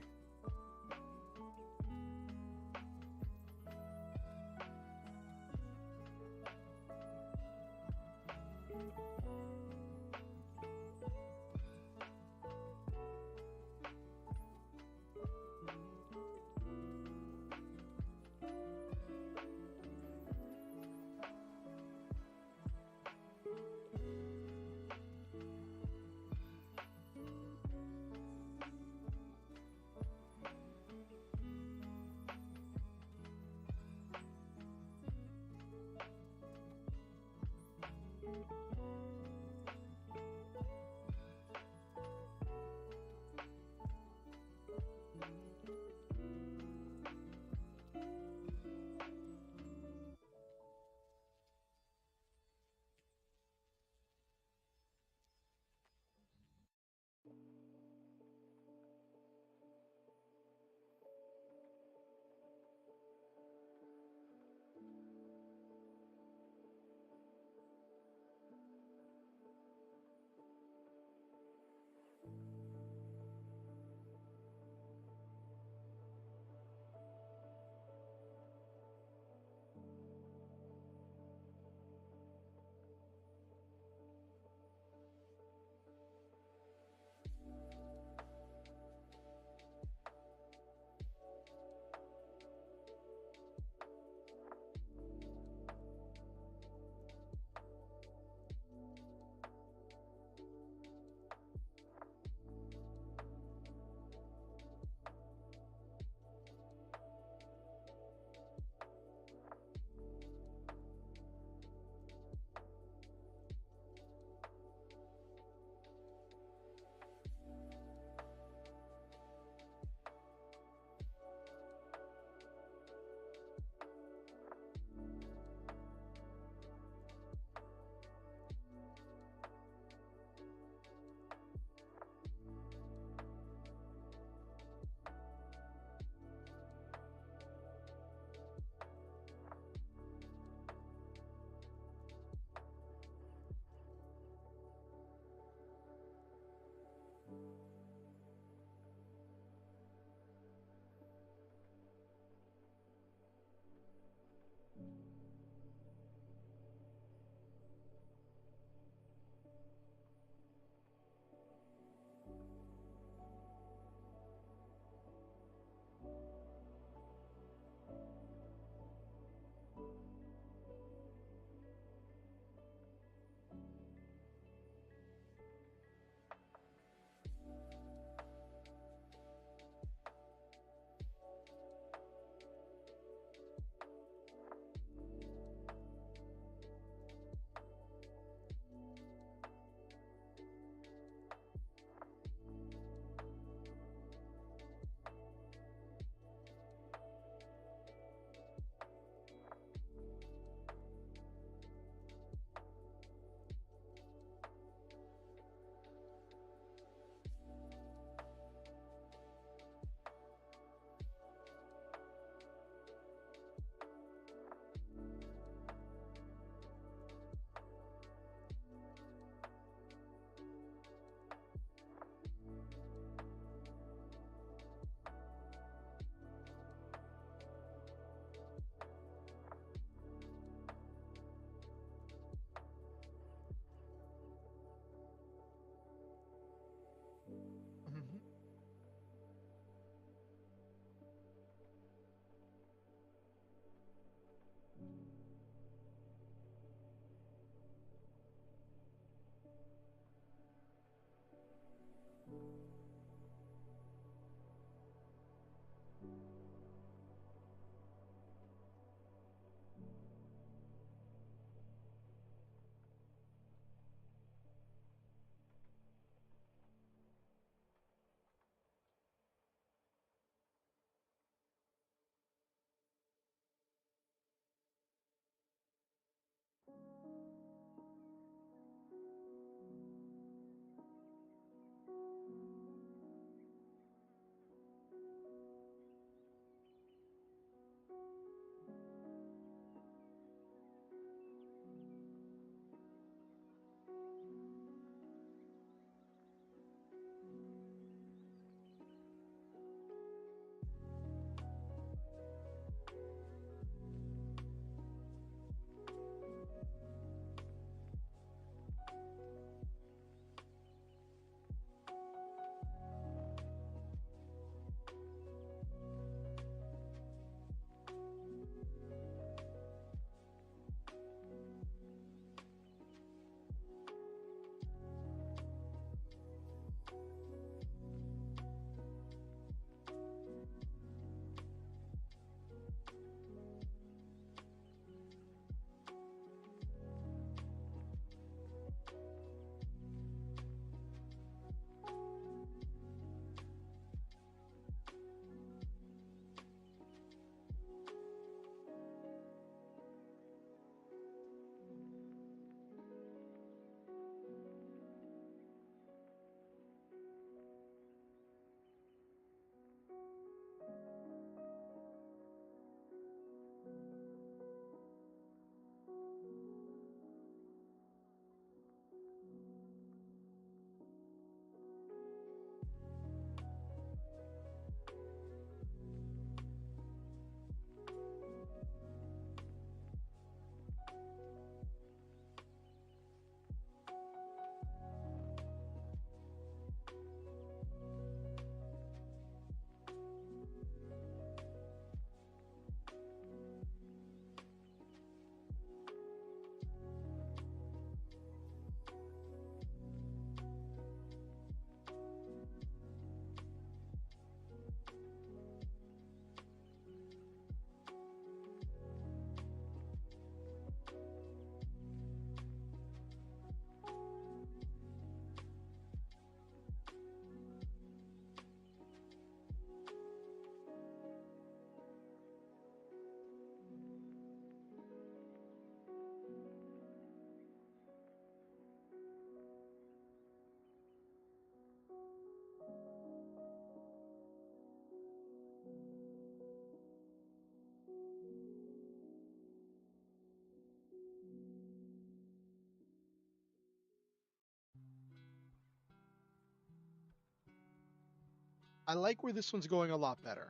I like where this one's going a lot better.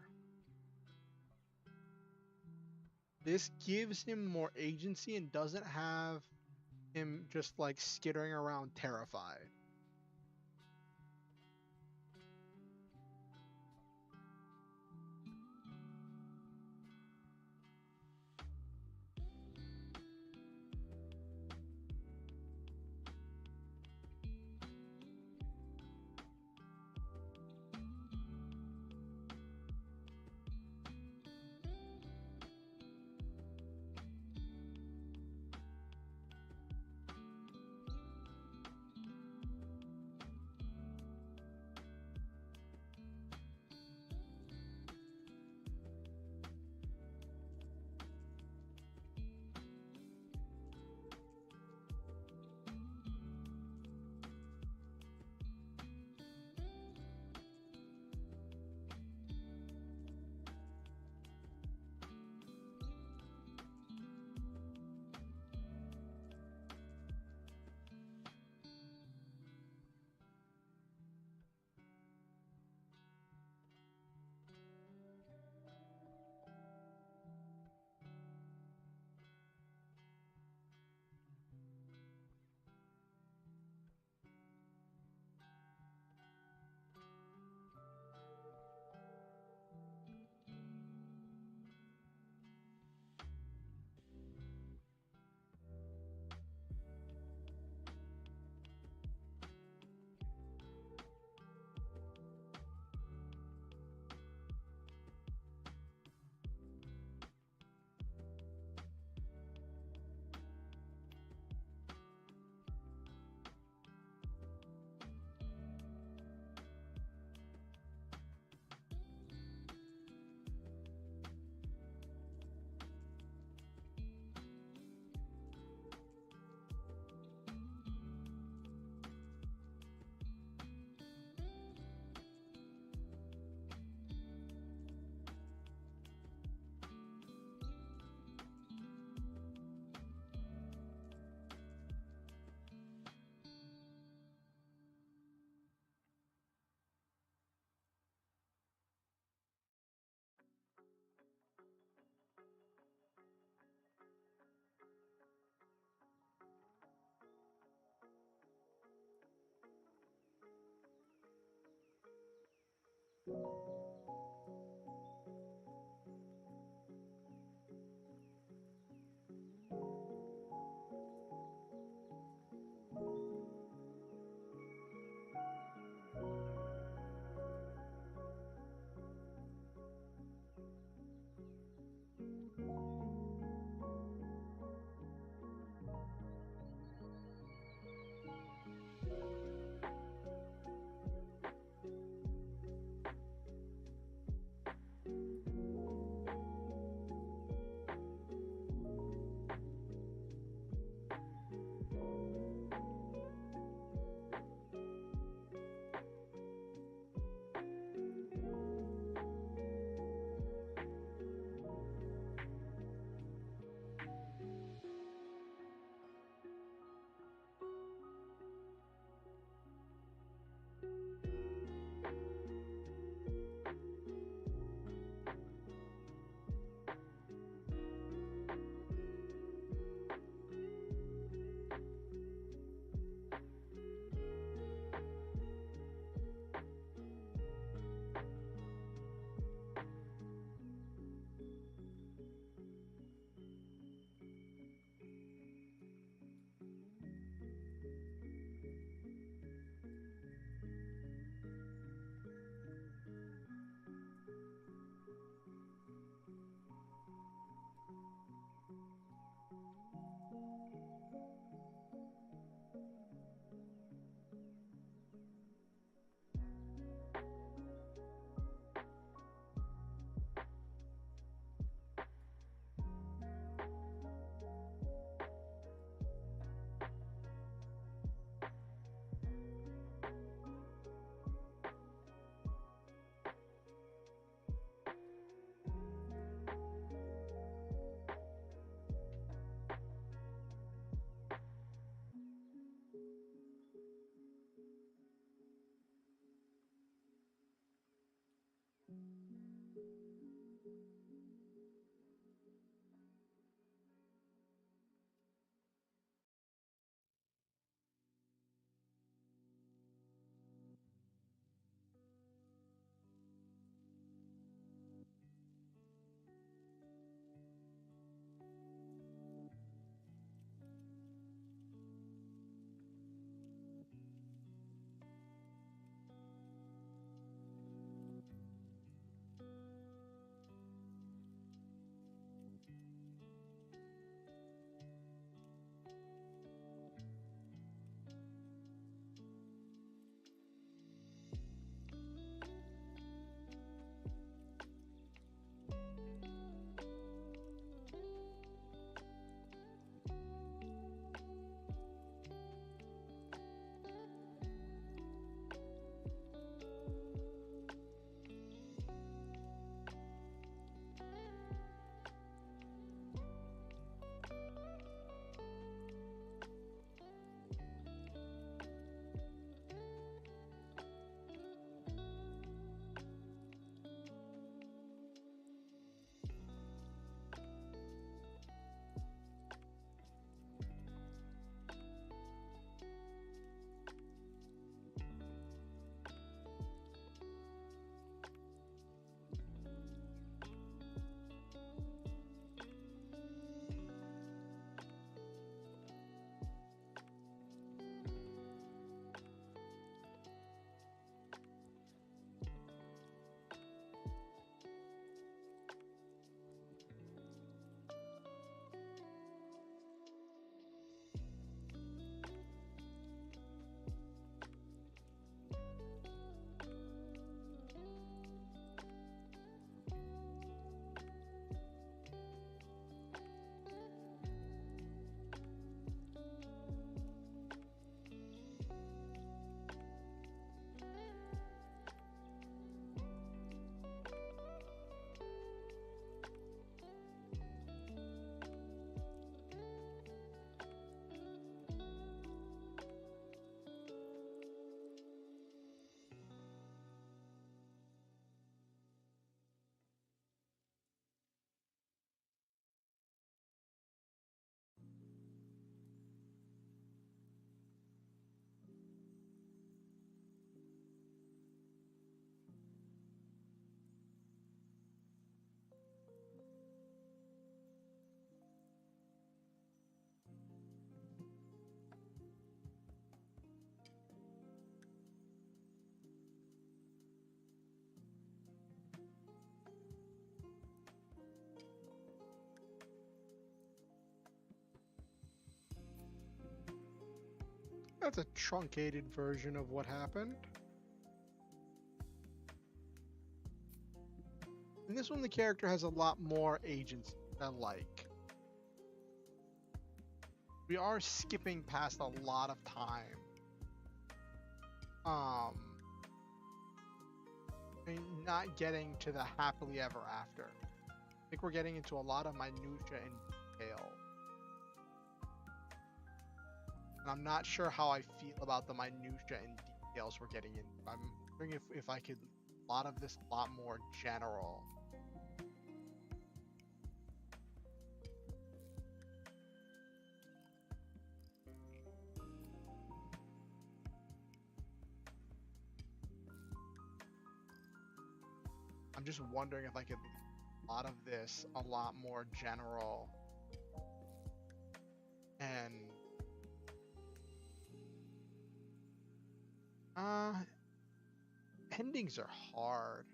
This gives him more agency and doesn't have him just like skittering around terrified. That's a truncated version of what happened. In this one, the character has a lot more agency than like. We are skipping past a lot of time. And not getting to the happily ever after. I think we're getting into a lot of minutia and detail. And I'm not sure how I feel about the minutia and details we're getting in. I'm wondering if I could a lot of this a lot more general. I'm just wondering if I could a lot of this a lot more general and endings are hard.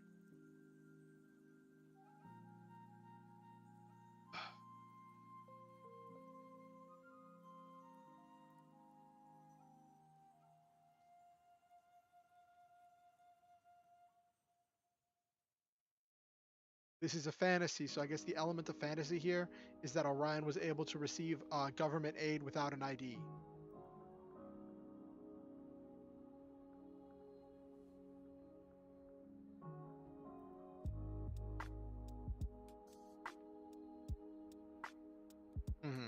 This is a fantasy, so I guess the element of fantasy here is that Orion was able to receive government aid without an ID. Mm-hmm.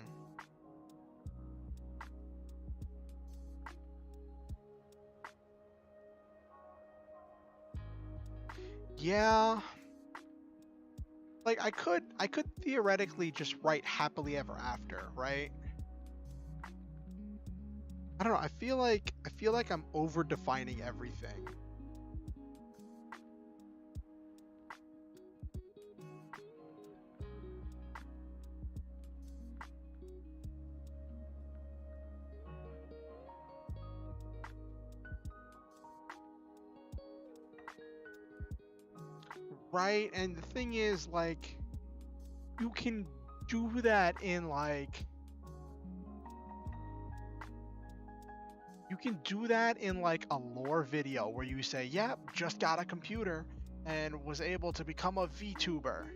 Yeah. Like I could theoretically just write happily ever after, right? I don't know. I feel like I'm over defining everything. Right? And the thing is, like, you can do that in like you can do that in like a lore video where you say, "Yep, just got a computer and was able to become a VTuber."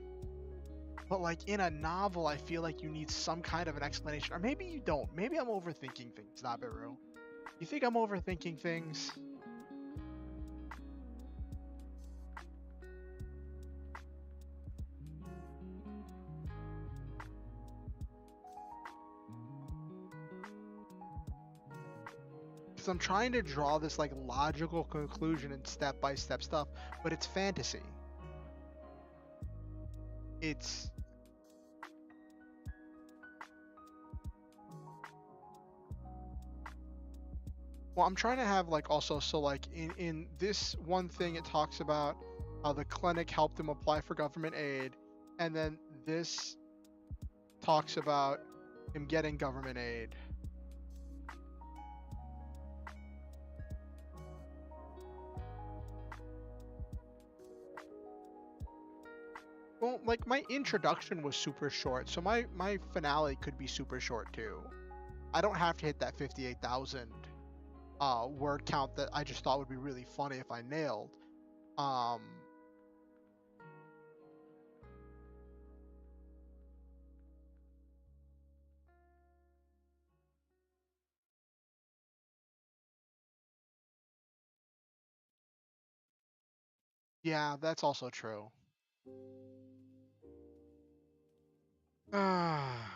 But like in a novel, I feel like you need some kind of an explanation, or maybe you don't. Maybe I'm overthinking things, Nabiru. You think I'm overthinking things? Because I'm trying to draw this like logical conclusion and step by step stuff, but it's fantasy. It's well, I'm trying to have like also so like in this one thing it talks about how the clinic helped him apply for government aid, and then this talks about him getting government aid. Well, like my introduction was super short, so my finale could be super short too. I don't have to hit that 58,000 word count that I just thought would be really funny if I nailed. Um, yeah, that's also true. Ah.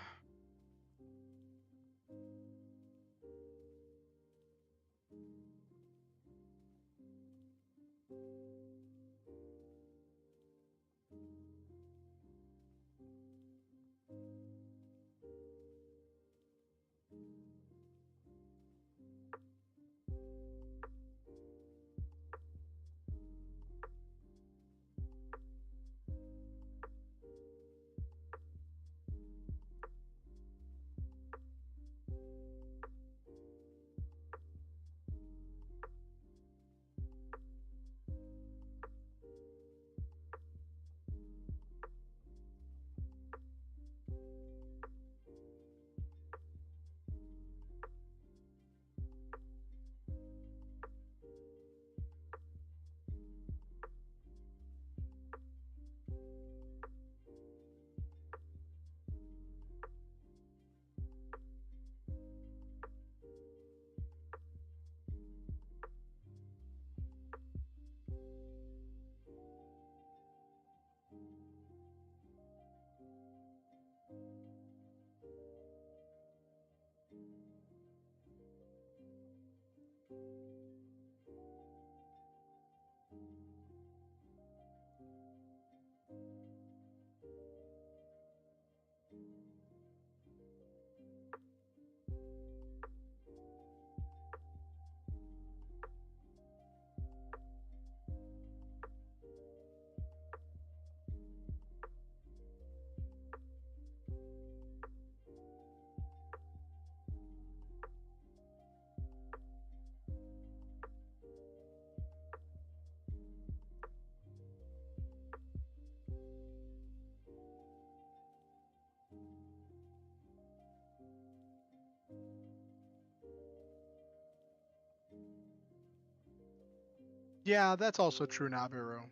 Yeah, that's also true, Nabiru.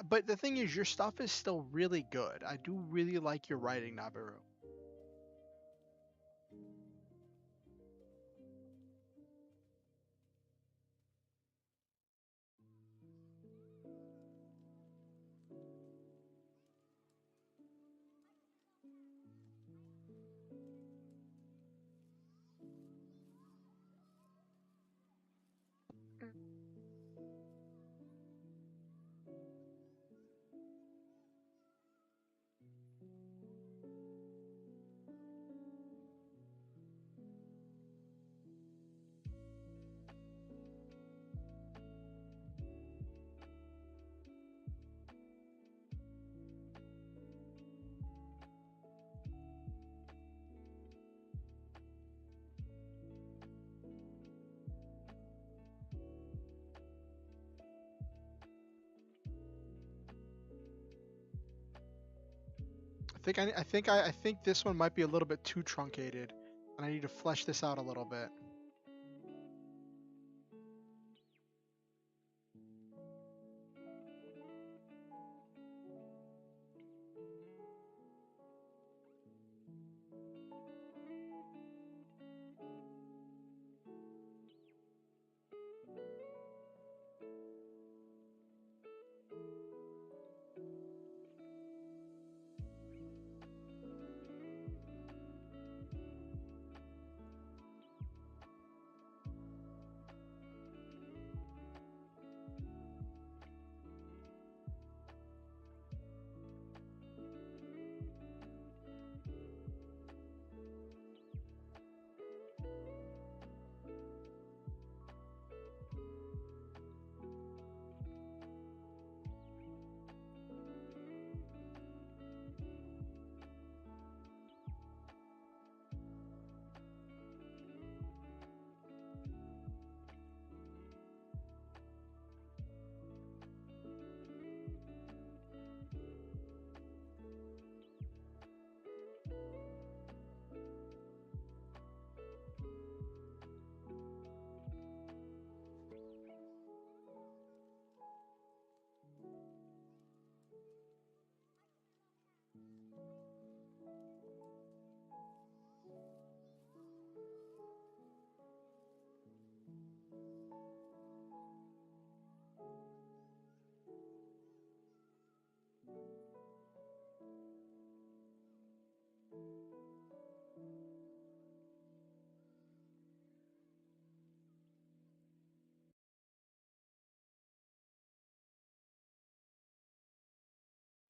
But the thing is, your stuff is still really good. I do really like your writing, Nabiru. I think this one might be a little bit too truncated, and I need to flesh this out a little bit.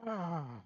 Ah.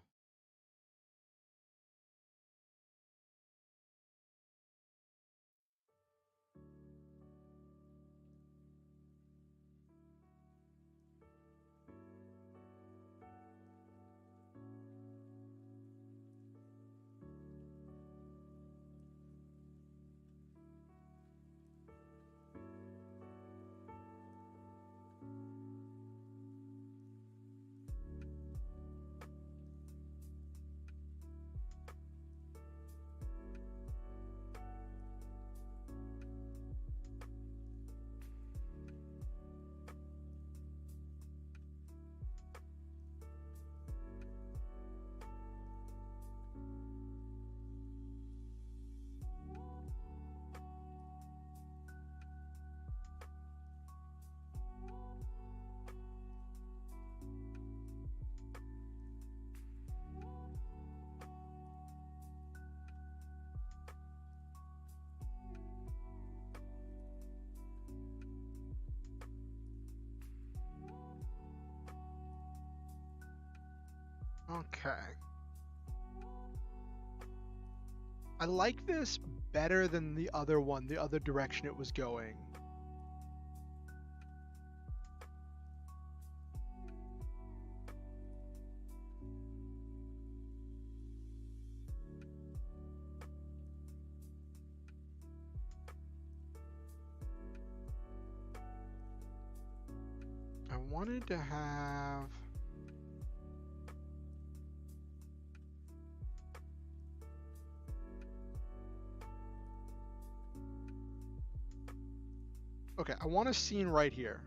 Okay. I like this better than the other one, the other direction it was going. I wanted to have... Okay, I want a scene right here.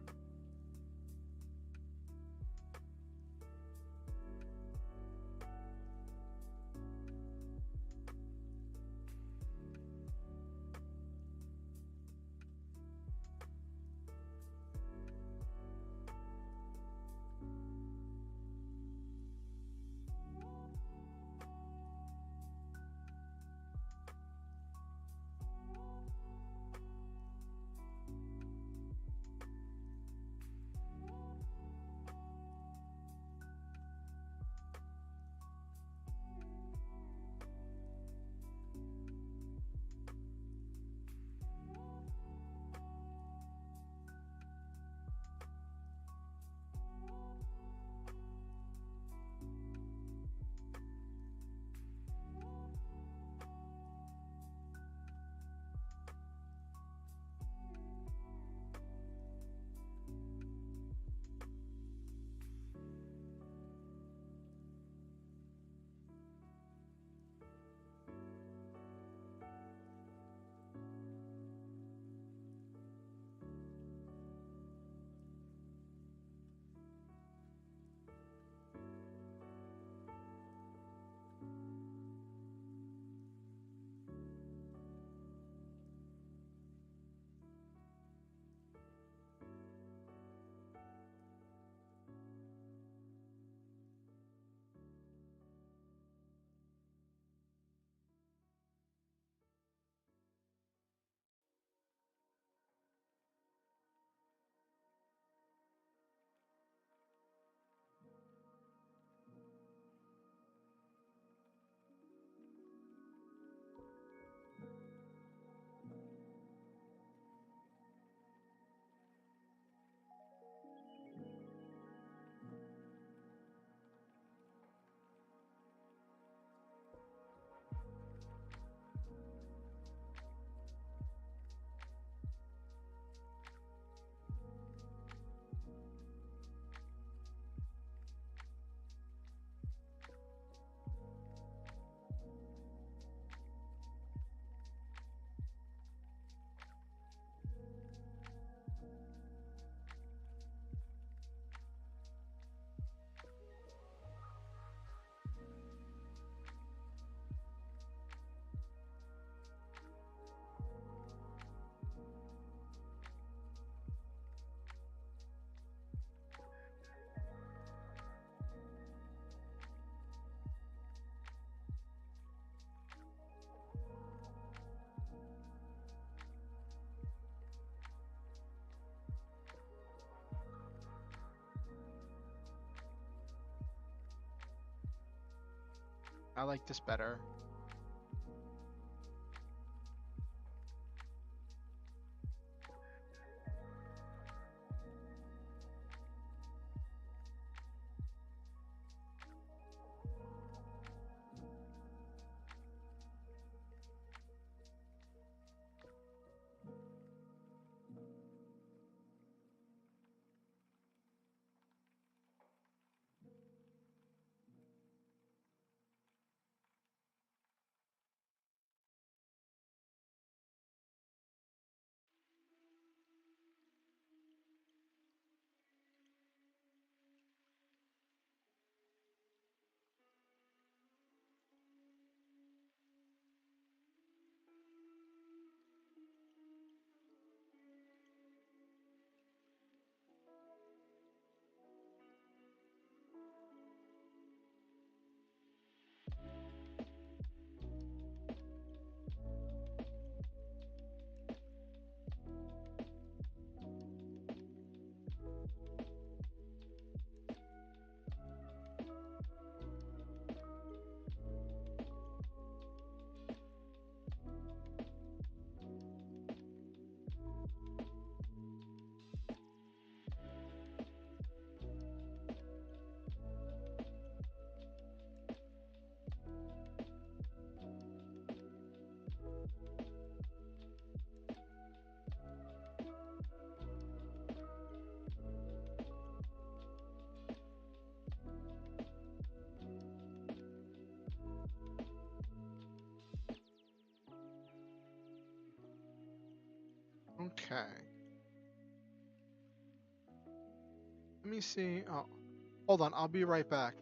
I like this better. Okay. Let me see. Oh, hold on. I'll be right back.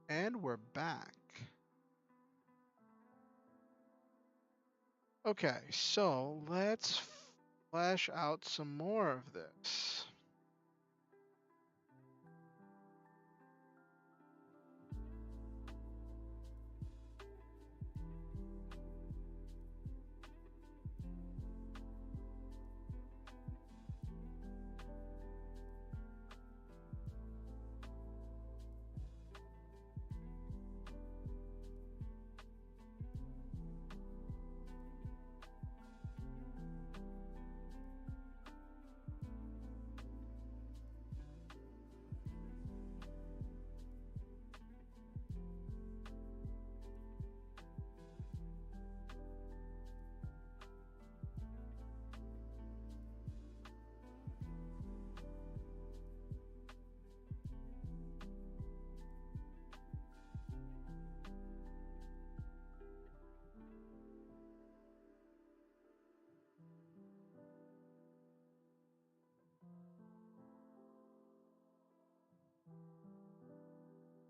And we're back. Okay, so let's flesh out some more of this.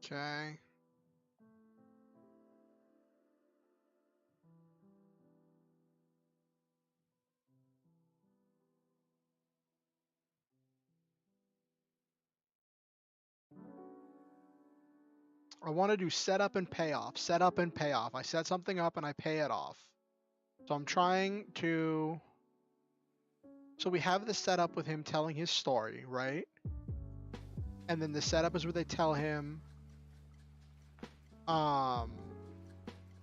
Okay. I want to do setup and payoff, setup and payoff. I set something up and I pay it off. So I'm trying to... So we have the setup with him telling his story, right? And then the setup is where they tell him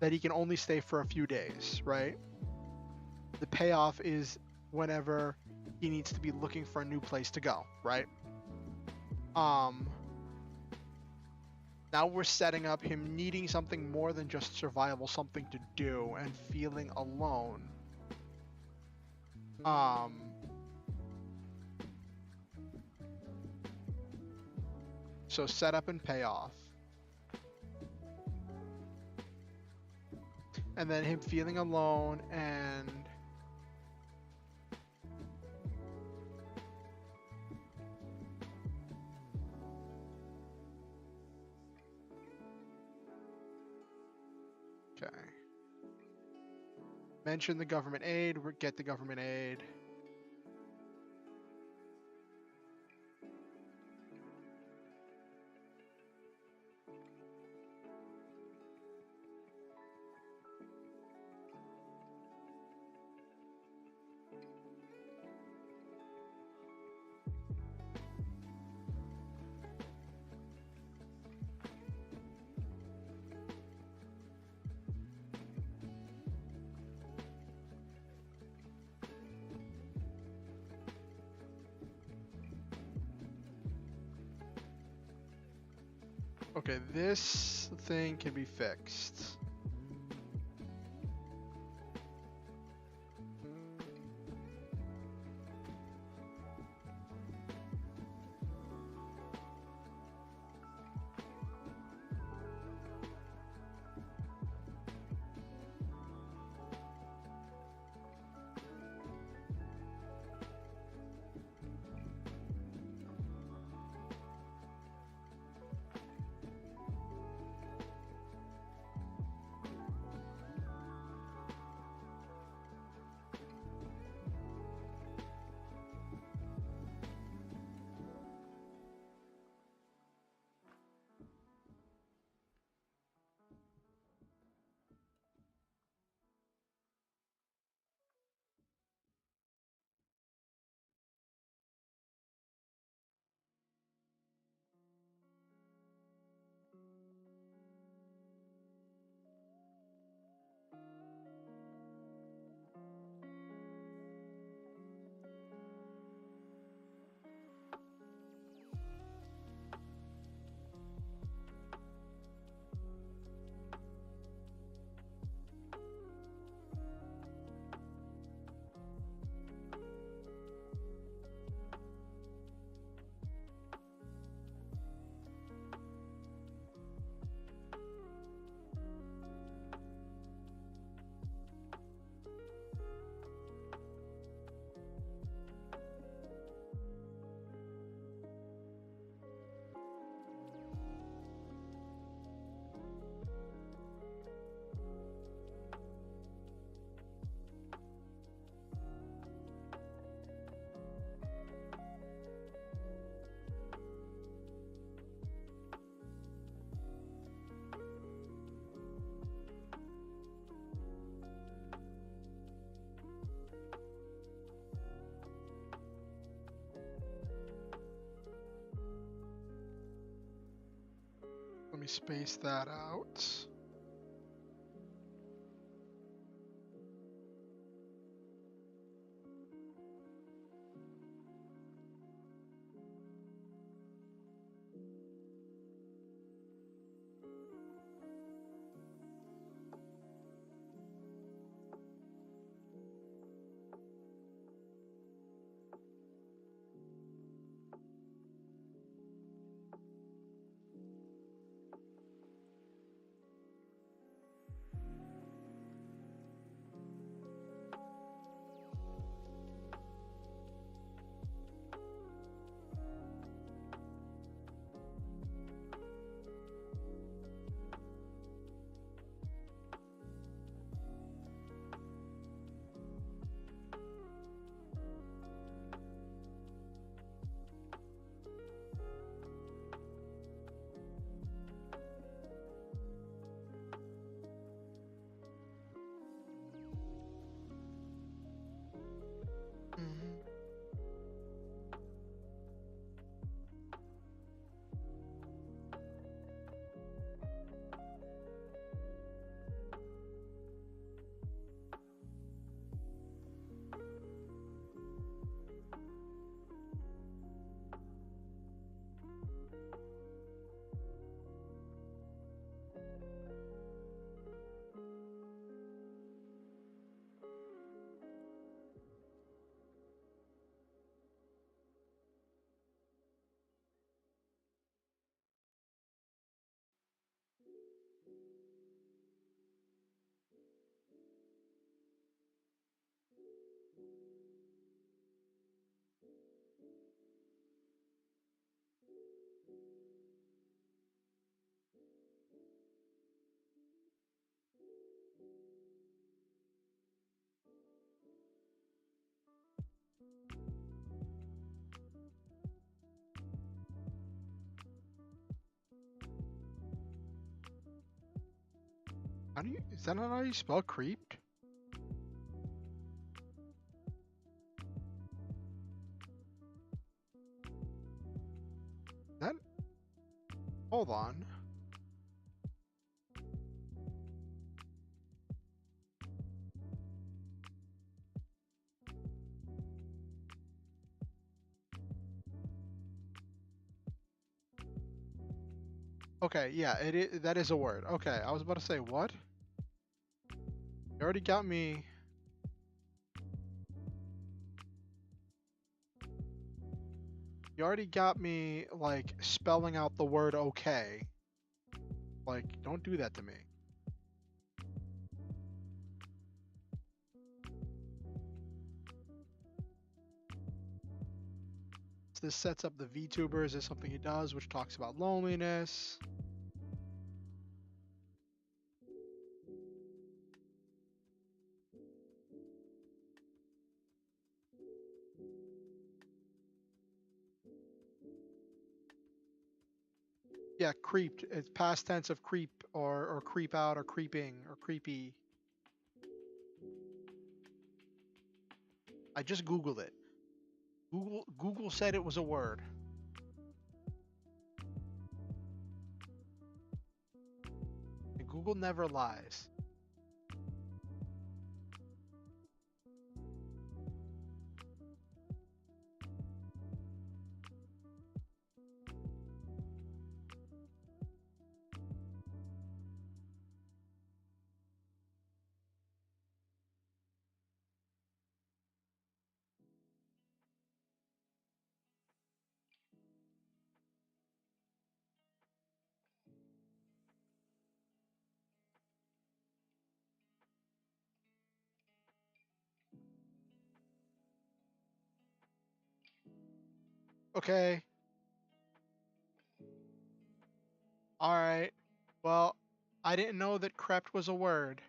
that he can only stay for a few days, right? The payoff is whenever he needs to be looking for a new place to go, right? Now we're setting up him needing something more than just survival, something to do, and feeling alone. So setup and payoff. And then him feeling alone and... Okay. Mention the government aid, get the government aid. Okay, this thing can be fixed. me space that out. How do you, is that not how you spell creeped? That, hold on. Okay, yeah, that is a word. Okay, I was about to say, what? You already got me. You already got me, like, spelling out the word okay. Like, don't do that to me. So this sets up the VTuber. Is this something he does, which talks about loneliness? Yeah, creeped. It's past tense of creep or creep out or creeping or creepy. I just Googled it. Google said it was a word. And Google never lies. Okay. All right. Well, I didn't know that crept was a word.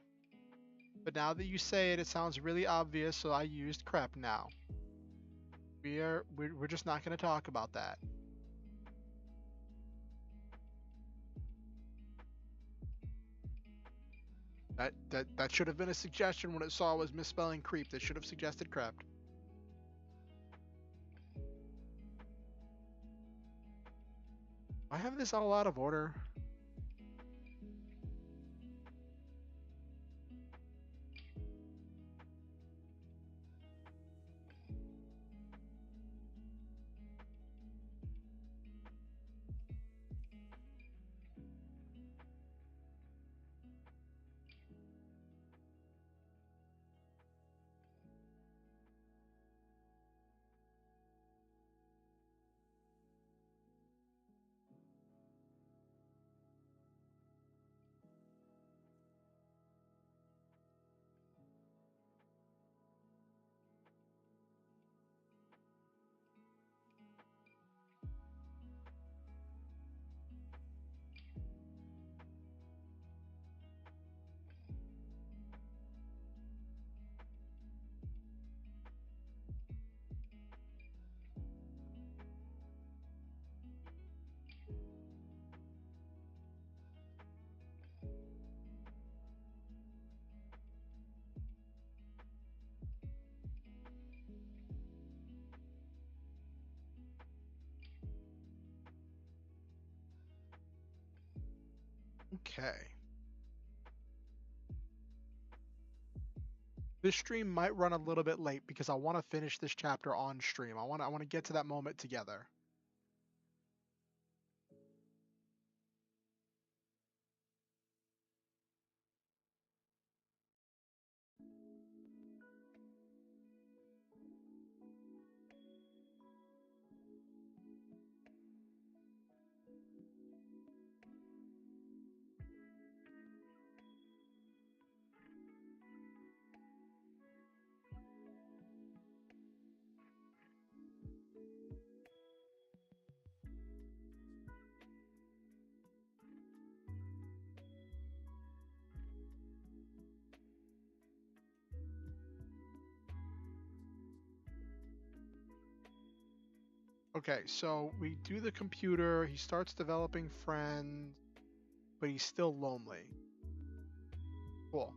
But now that you say it, it sounds really obvious, so I used crept now. We're just not going to talk about that. That should have been a suggestion when it saw I was misspelling creep. That should have suggested crept. I have this all out of order. Okay. This stream might run a little bit late because I want to finish this chapter on stream. I want to get to that moment together. Okay, so we do the computer. He starts developing friends, but he's still lonely. Cool.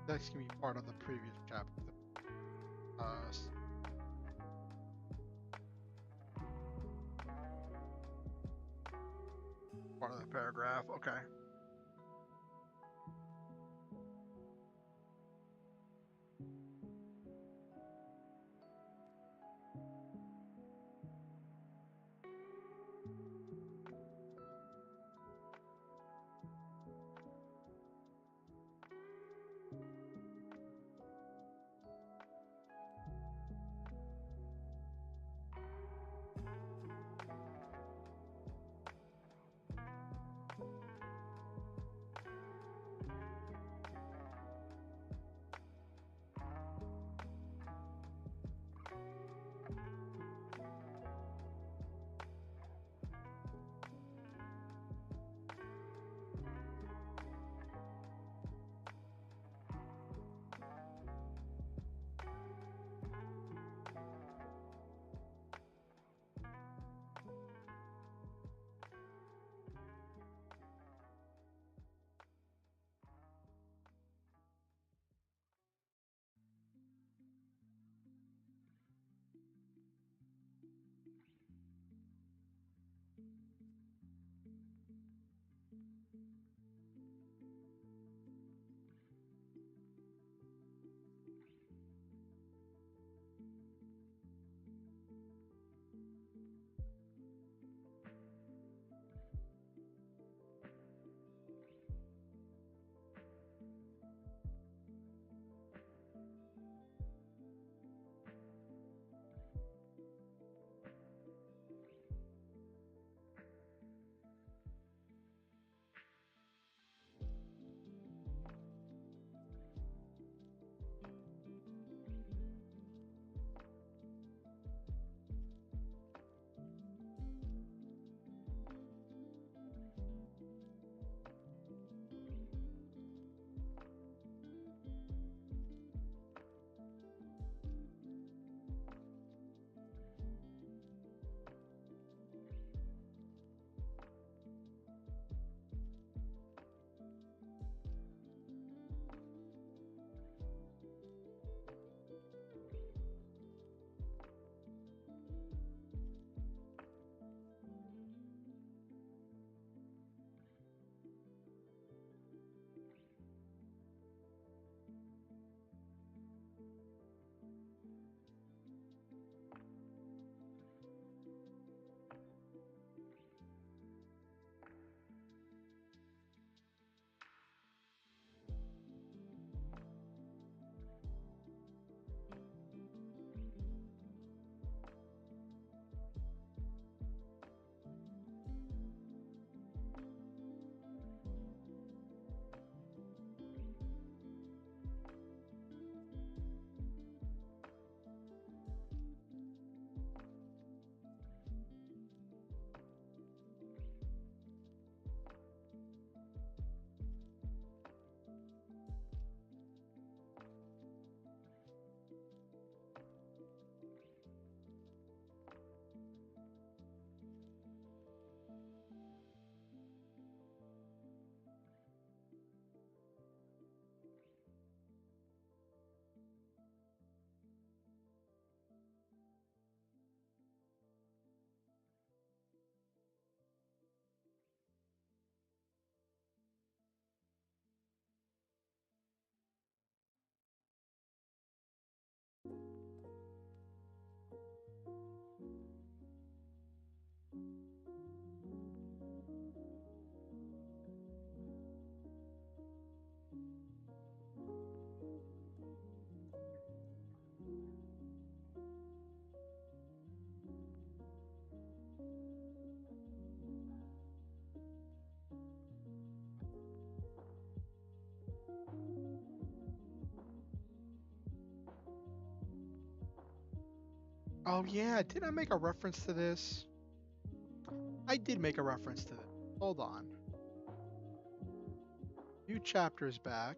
That's gonna be part of the previous chapter. Part of the paragraph. Okay. Oh yeah, did I make a reference to this? I did make a reference to it. Hold on. A few chapters back.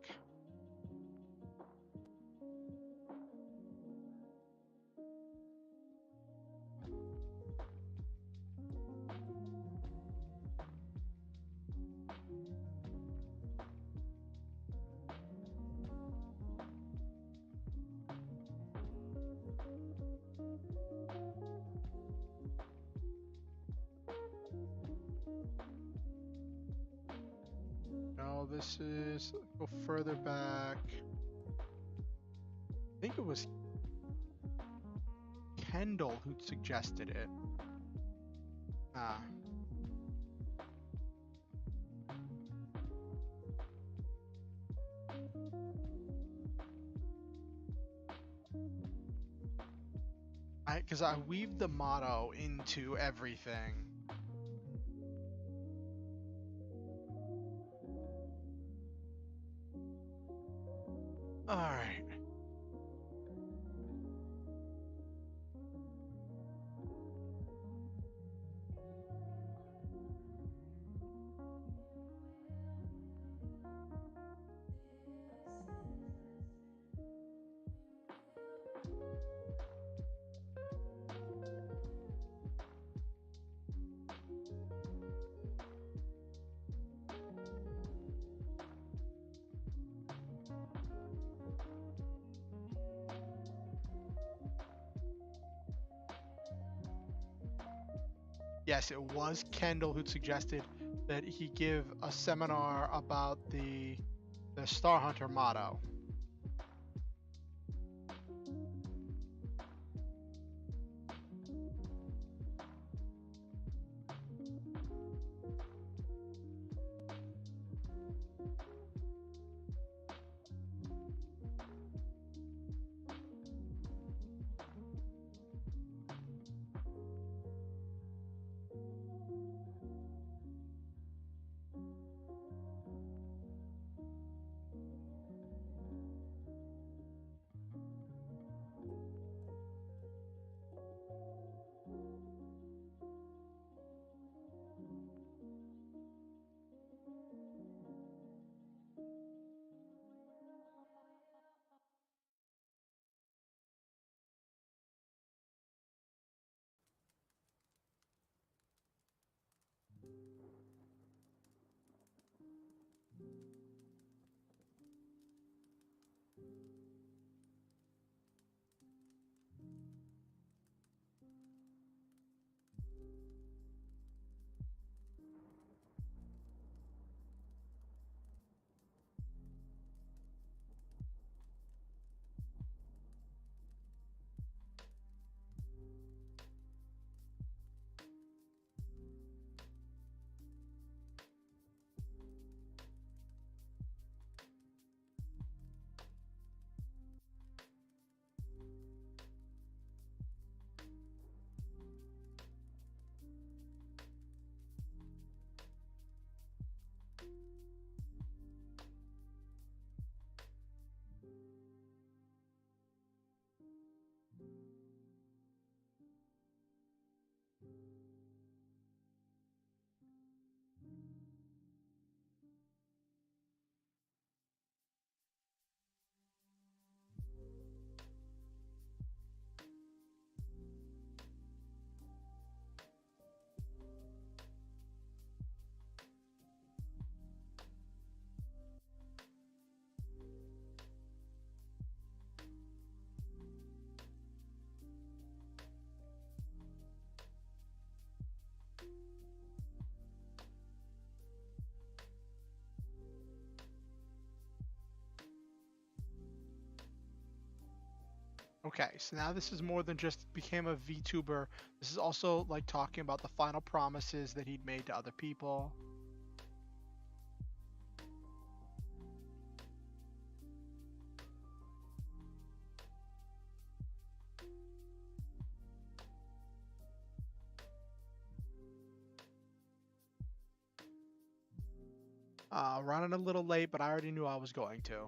No, this is go further back. I think it was Kendall who suggested it. Ah. Because I weaved the motto into everything. Alright. Yes, it was Kendall who suggested that he give a seminar about the Star Hunter motto. Okay, so now this is more than just became a VTuber. This is also like talking about the final promises that he'd made to other people. Running a little late, but I already knew I was going to.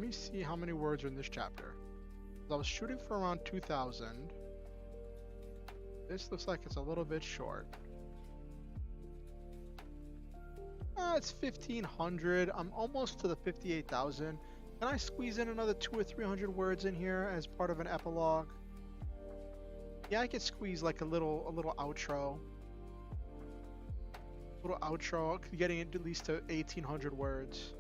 me see how many words are in this chapter. I was shooting for around 2,000. This looks like it's a little bit short. It's 1,500. I'm almost to the 58,000. Can I squeeze in another 200 or 300 words in here as part of an epilogue? Yeah, I could squeeze like a little outro. Little outro, getting it at least to 1,800 words.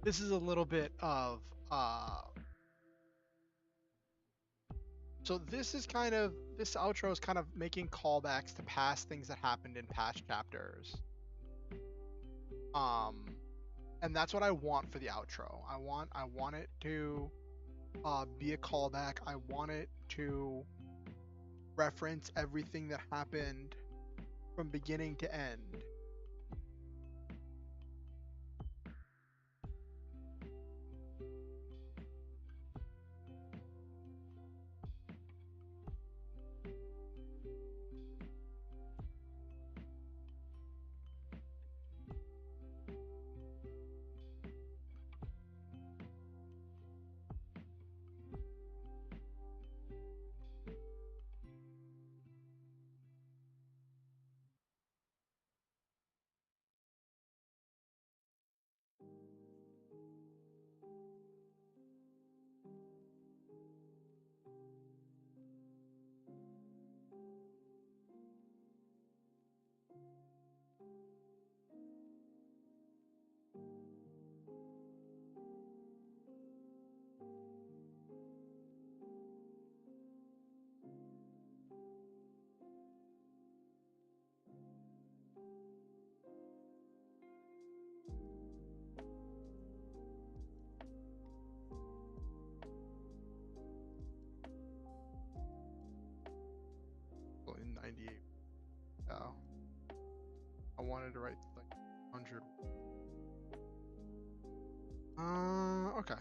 This is a little bit of so this outro is kind of making callbacks to past things that happened in past chapters. And that's what I want for the outro. I want it to be a callback. I want it to reference everything that happened from beginning to end. In 98. Yeah. I wanted to write like 100. Okay.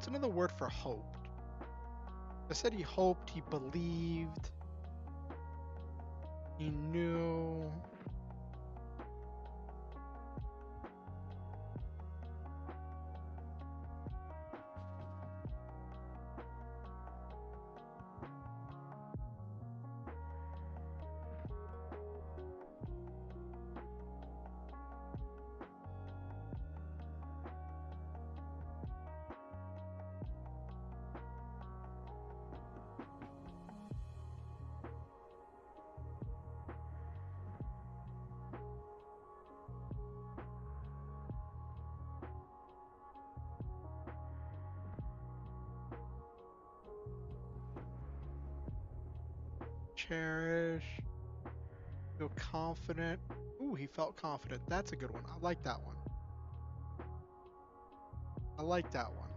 It's another word for hoped. I said he hoped, he believed, he knew. Cherish. Feel confident. Ooh, he felt confident. That's a good one. I like that one. I like that one.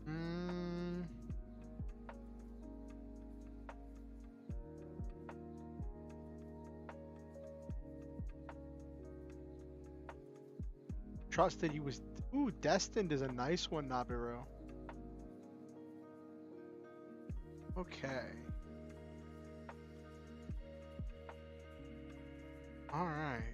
Mm, trusted he was. Ooh, destined is a nice one, Nabiru. Okay. All right.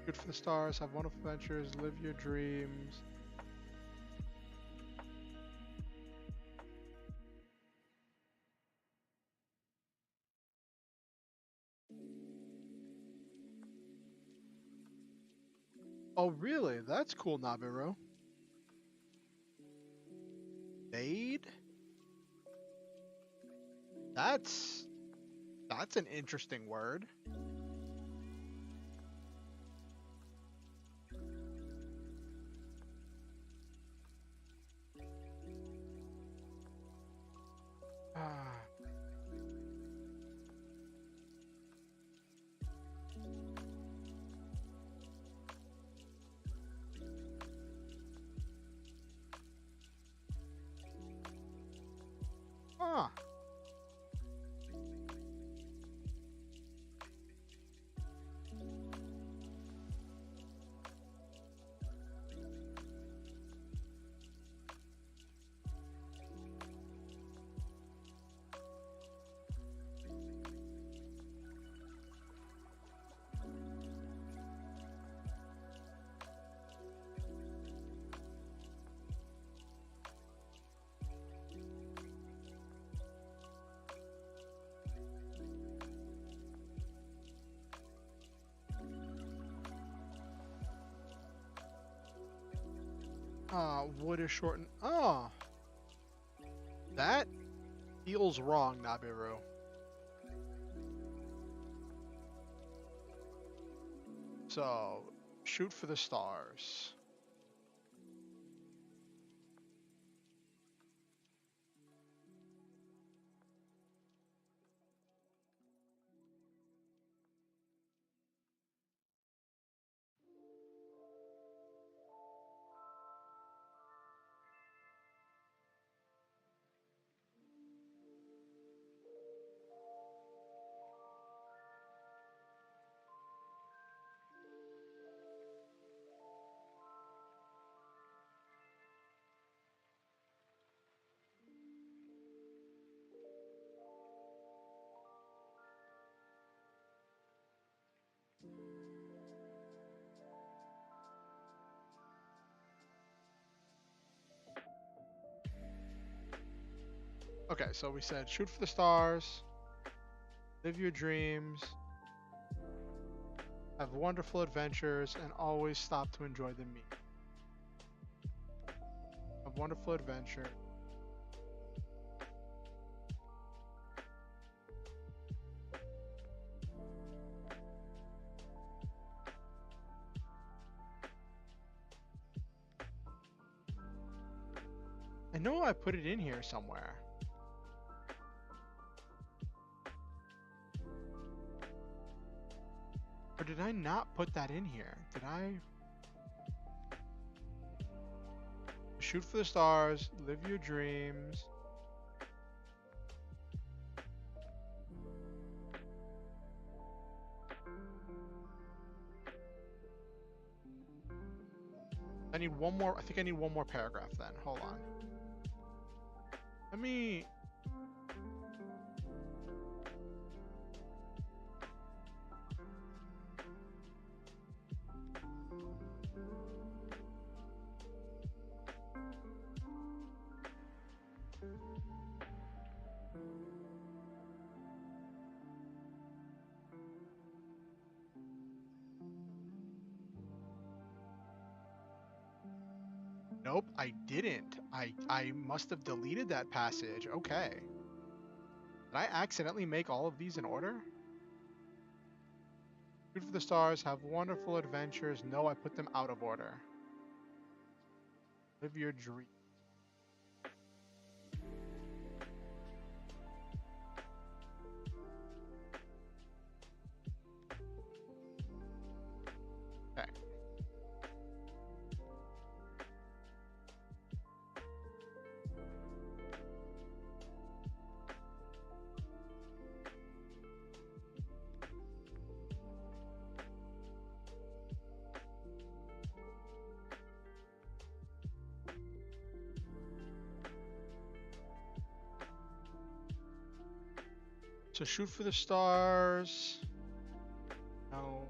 Good for the stars. Have wonderful adventures. Live your dreams. Oh, really? That's cool, Nabiru. Fade? That's an interesting word. Wood is shortened. Oh, that feels wrong, Nabiru. So, shoot for the stars. Okay, so we said shoot for the stars, live your dreams, have wonderful adventures, and always stop to enjoy the meat. Have wonderful adventure. I know I put it in here somewhere. Or did I not put that in here? Did I? Shoot for the stars, live your dreams. I need one more. I think I need one more paragraph then. Hold on. Let me. Nope, I didn't. I must have deleted that passage. Okay. Did I accidentally make all of these in order? Shoot for the stars, have wonderful adventures. No, I put them out of order. Live your dream. Okay. So shoot for the stars. No.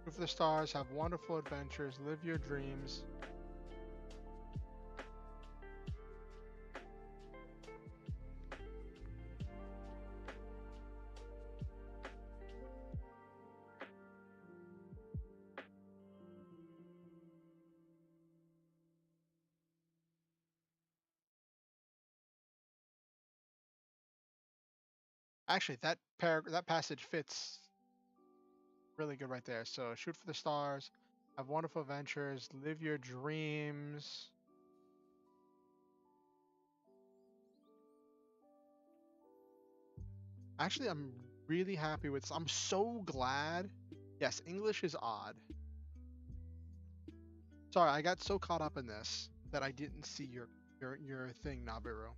Shoot for the stars, have wonderful adventures, live your dreams. Actually, that passage fits really good right there. So shoot for the stars, have wonderful adventures, live your dreams. Actually, I'm really happy with. I'm so glad. Yes, English is odd. Sorry, I got so caught up in this that I didn't see your thing, Nabiru.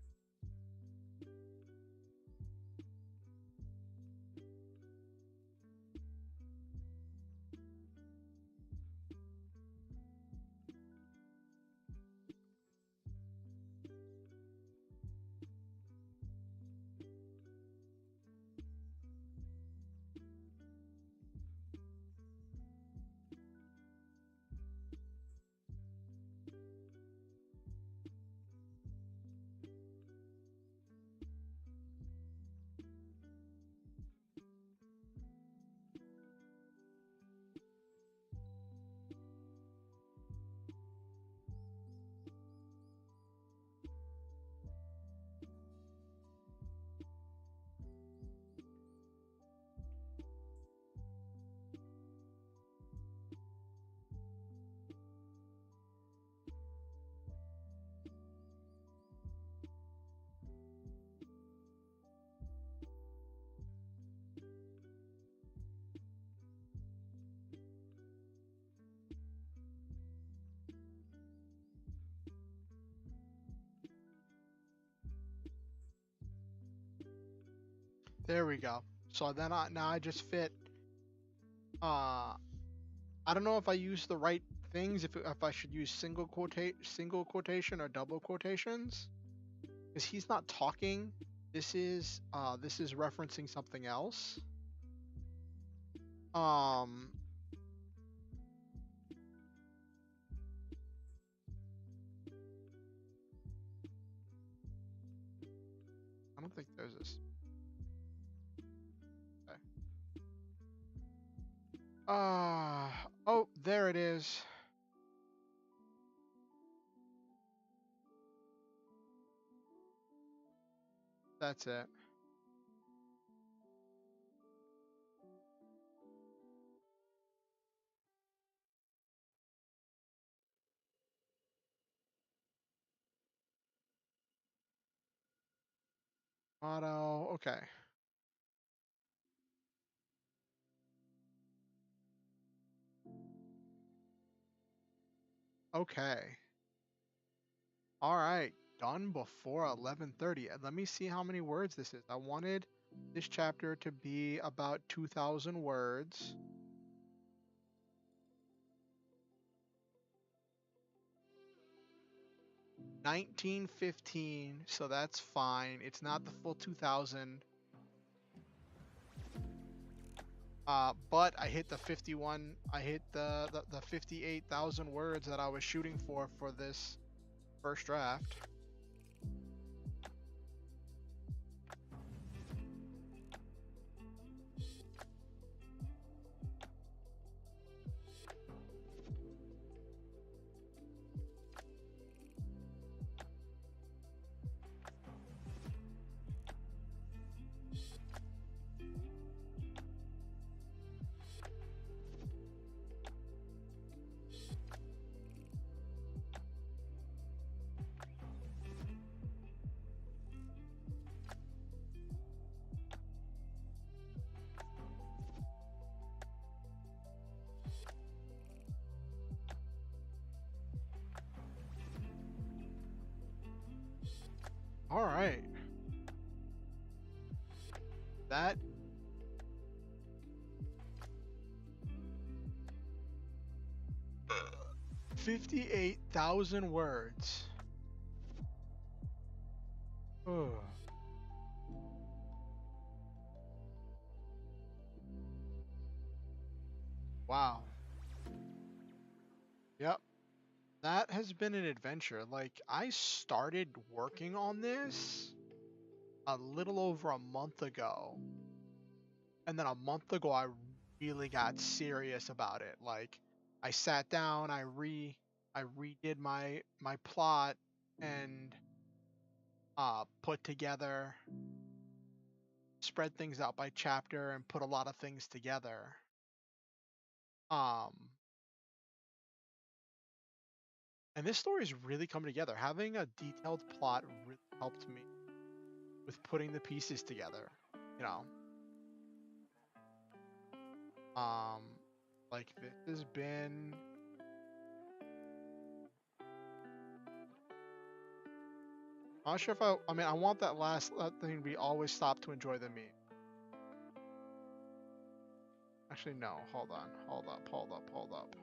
There we go. So then now I just fit. I don't know if I use the right things. If I should use single quotation or double quotations, because he's not talking. This is referencing something else. I don't think there's this. Okay. Oh, there it is. That's it. Auto. Okay. Okay. All right. Done before 11:30. And let me see how many words this is. I wanted this chapter to be about 2,000 words. 1915, so that's fine. It's not the full 2,000. But I hit the 51. I hit the 58,000 words that I was shooting for this first draft. All right. That 58,000 words. Ugh. Wow. Yep. That has been an adventure. Like, I started working on this a little over a month ago. And then a month ago, I really got serious about it. Like, I sat down, I redid my plot and put together, spread things out by chapter and put a lot of things together. Um, and this story is really coming together. Having a detailed plot really helped me with putting the pieces together, you know. Um, like this has been I'm not sure if I mean I want that last thing to be always stop to enjoy the meat. Actually no, hold on. Hold up.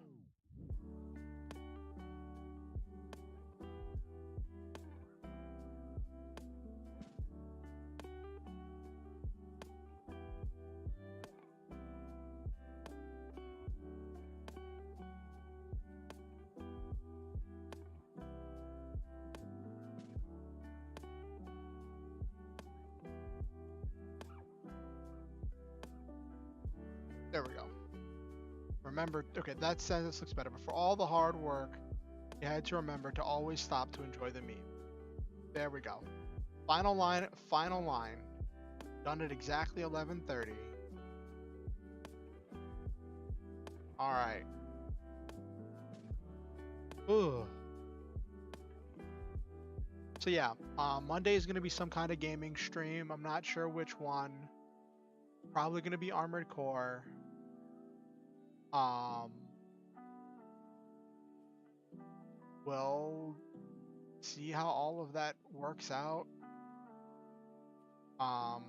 There we go. Remember, okay, that sentence looks better, but for all the hard work, you had to remember to always stop to enjoy the meat. There we go. Final line, final line. Done at exactly 11:30. All right. Ugh. So yeah, Monday is gonna be some kind of gaming stream. I'm not sure which one. Probably gonna be Armored Core. Um, we'll see how all of that works out. Um,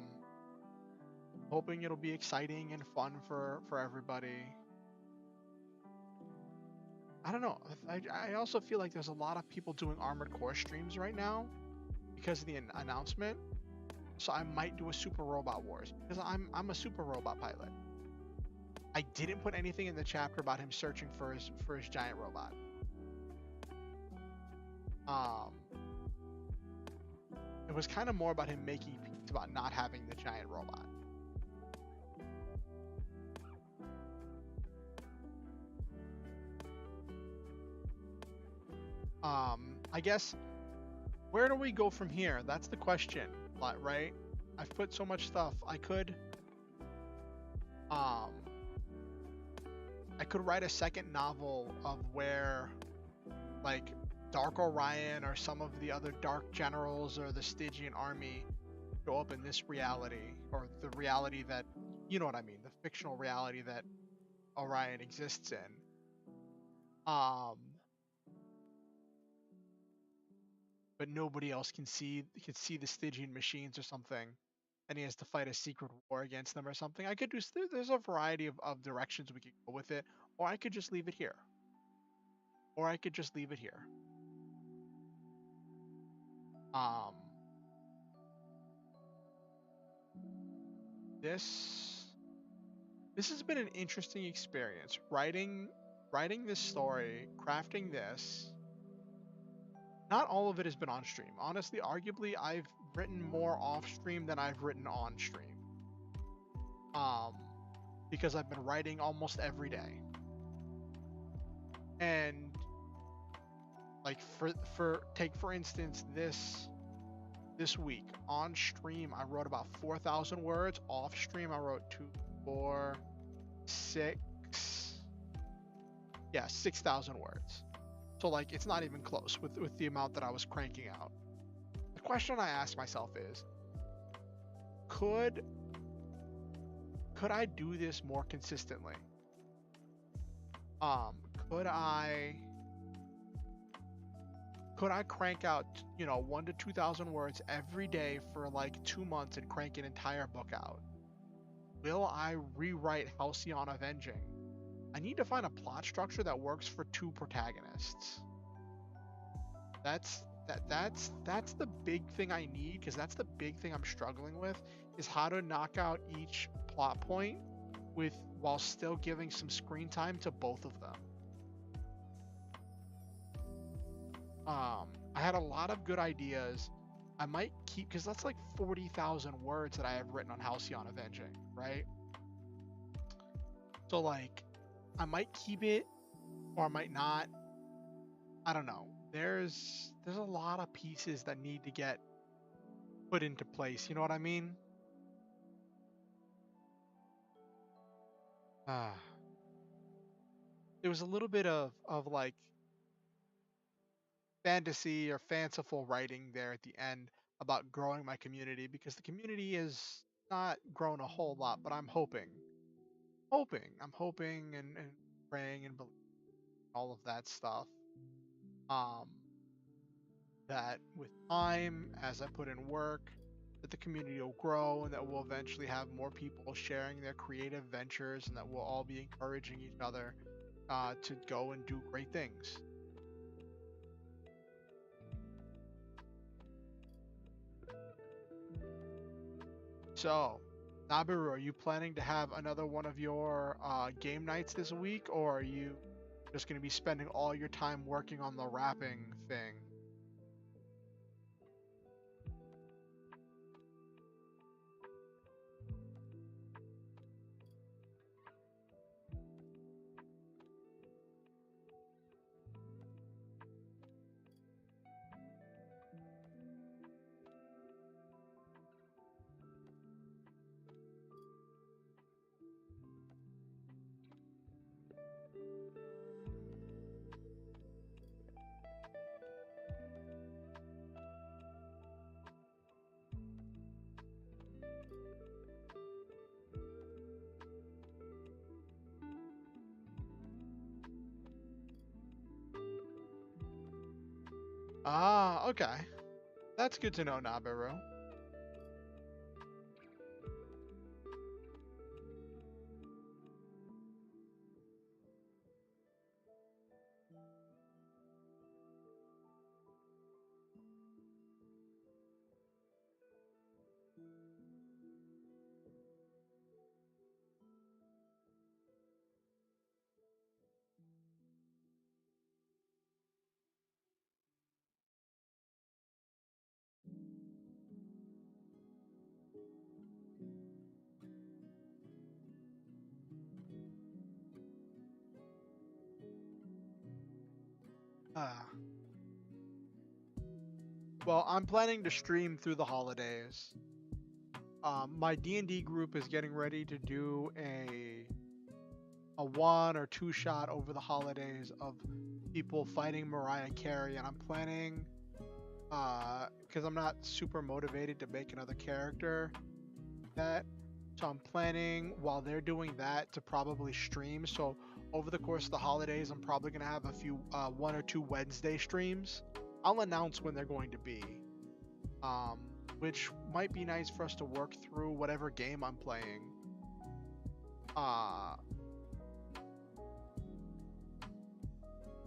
Hoping it'll be exciting and fun for everybody. I don't know. I also feel like there's a lot of people doing Armored Core streams right now because of the announcement. So I might do a Super Robot Wars because I'm a Super Robot pilot. I didn't put anything in the chapter about him searching for his giant robot. It was kind of more about him making peace about not having the giant robot. I guess, where do we go from here? That's the question, right? I've put so much stuff. I could write a second novel of where, like, Dark Orion or some of the other Dark Generals or the Stygian army show up in this reality, or the reality that, you know what I mean, the fictional reality that Orion exists in. But nobody else can see the Stygian machines or something, and he has to fight a secret war against them or something. I could do. There's a variety of directions we could go with it, or I could just leave it here. Um, this has been an interesting experience. Writing this story, crafting this. Not all of it has been on stream. Honestly, arguably, I've written more off stream than I've written on stream. Because I've been writing almost every day. And like for instance, this week on stream I wrote about 4,000 words. Off stream I wrote 2, 4, 6, 6,000 words. So like it's not even close with the amount that I was cranking out. The question I ask myself is, could I do this more consistently? Could I crank out, 1,000 to 2,000 words every day for like 2 months and crank an entire book out? Will I rewrite Halcyon Avenging? I need to find a plot structure that works for 2 protagonists. That's the big thing I need, because that's the big thing I'm struggling with, is how to knock out each plot point while still giving some screen time to both of them. I had a lot of good ideas. I might keep, because that's like 40,000 words that I have written on Halcyon Avenging, right? So like, I might keep it, or I might not. I don't know. There's a lot of pieces that need to get put into place. You know what I mean? There was a little bit of like fantasy or fanciful writing there at the end about growing my community, because the community is not grown a whole lot, but I'm hoping and praying and believing all of that stuff. That with time, as I put in work, that the community will grow and that we'll eventually have more people sharing their creative ventures, and that we'll all be encouraging each other to go and do great things. So, Nabiru, are you planning to have another one of your game nights this week, or are you just going to be spending all your time working on the rapping thing? Ah, okay. That's good to know, Nabiru. Ah. Well, I'm planning to stream through the holidays. My D&D group is getting ready to do a 1 or 2 shot over the holidays of people fighting Mariah Carey, and I'm planning because I'm not super motivated to make another character that. So I'm planning while they're doing that to probably stream. So over the course of the holidays, I'm probably gonna have a few 1 or 2 Wednesday streams. I'll announce when they're going to be, um, which might be nice for us to work through whatever game I'm playing. Uh,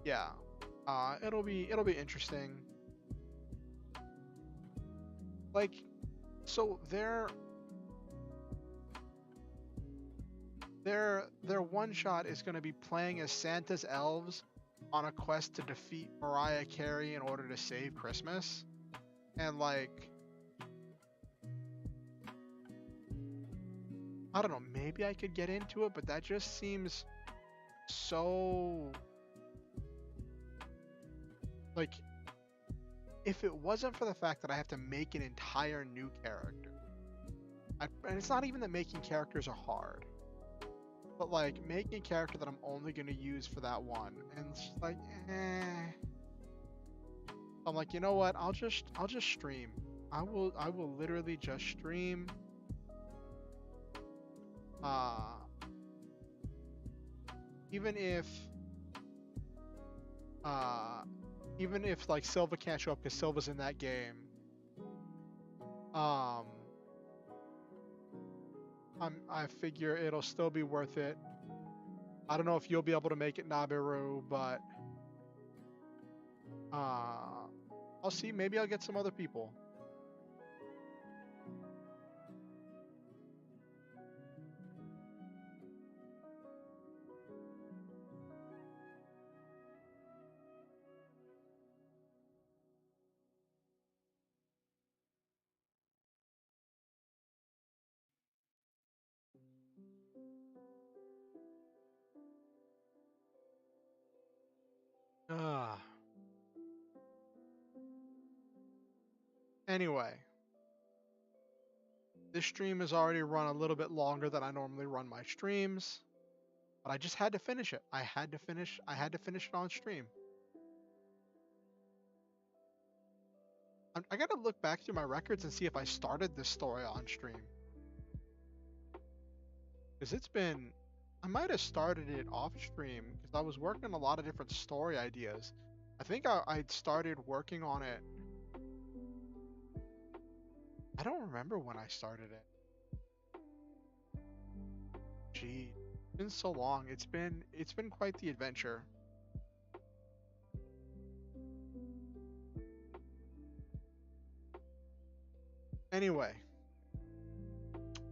yeah, it'll be interesting. Like, so their one shot is going to be playing as Santa's elves on a quest to defeat Mariah Carey in order to save Christmas. And like, I don't know, maybe I could get into it, but that just seems so like, if it wasn't for the fact that I have to make an entire new character, and it's not even that making characters are hard, but like making a character that I'm only gonna use for that one, and it's just like, eh. I'm like, you know what? I'll just stream. I will literally just stream. Uh, even if uh, even if like Silva can't show up because Silva's in that game. Um, I figure it'll still be worth it. I don't know if you'll be able to make it, Nabiru, but uh, I'll see. Maybe I'll get some other people. Ah. Anyway, this stream has already run a little bit longer than I normally run my streams, but I just had to finish it. I had to finish. I had to finish it on stream. I gotta look back through my records and see if I started this story on stream. Because it's been. I might have started it off stream because I was working on a lot of different story ideas. I think I'd started working on it. I don't remember when I started it. Gee, it's been so long. It's been quite the adventure. Anyway,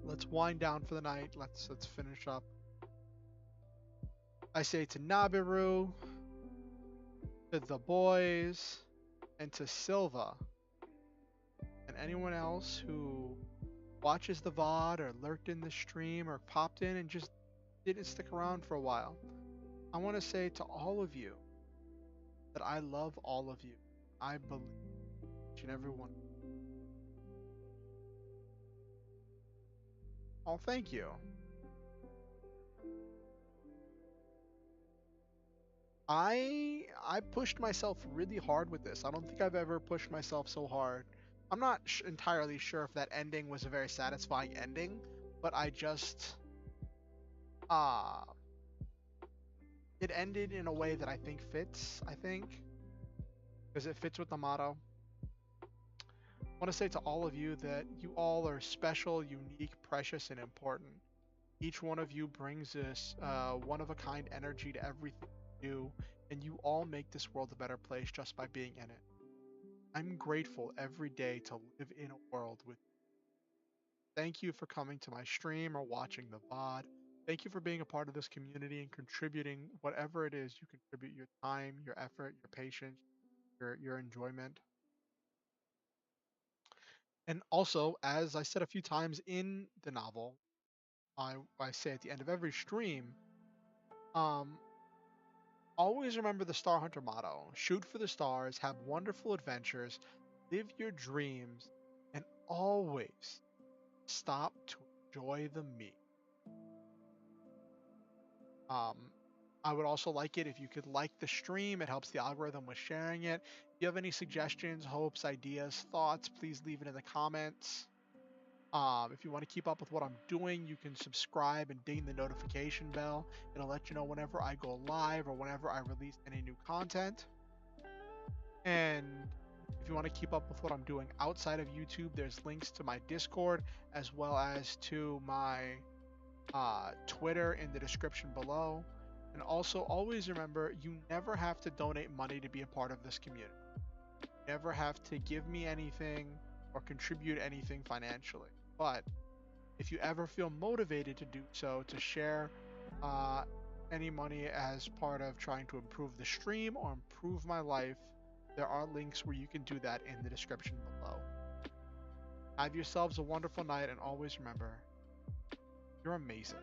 let's wind down for the night. Let's finish up. I say to Nabiru, to the boys, and to Silva, and anyone else who watches the VOD or lurked in the stream or popped in and just didn't stick around for a while. I want to say to all of you that I love all of you. I believe each and every one. Oh, thank you. I pushed myself really hard with this. I don't think I've ever pushed myself so hard. I'm not entirely sure if that ending was a very satisfying ending, but I just uh it ended in a way that I think fits, I think, because it fits with the motto. I want to say to all of you that you all are special, unique, precious, and important. Each one of you brings this one of a kind energy to everything you do, and you all make this world a better place just by being in it. I'm grateful every day to live in a world with. Thank you for coming to my stream or watching the VOD. Thank you for being a part of this community and contributing whatever it is you contribute, your time, your effort, your patience, your enjoyment. And also, as I said a few times in the novel, I say at the end of every stream, um, Always remember the Star Hunter motto: shoot for the stars, have wonderful adventures, live your dreams, and always stop to enjoy the meat. Um, I would also like it if you could like the stream. It helps the algorithm with sharing it. If you have any suggestions, hopes, ideas, thoughts, please leave it in the comments. If you want to keep up with what I'm doing, you can subscribe and ding the notification bell. It'll let you know whenever I go live or whenever I release any new content. And if you want to keep up with what I'm doing outside of YouTube, there's links to my Discord as well as to my Twitter in the description below. And also, always remember, you never have to donate money to be a part of this community. You never have to give me anything or contribute anything financially. But if you ever feel motivated to do so, to share uh, any money as part of trying to improve the stream or improve my life, there are links where you can do that in the description below. Have yourselves a wonderful night, and always remember, you're amazing.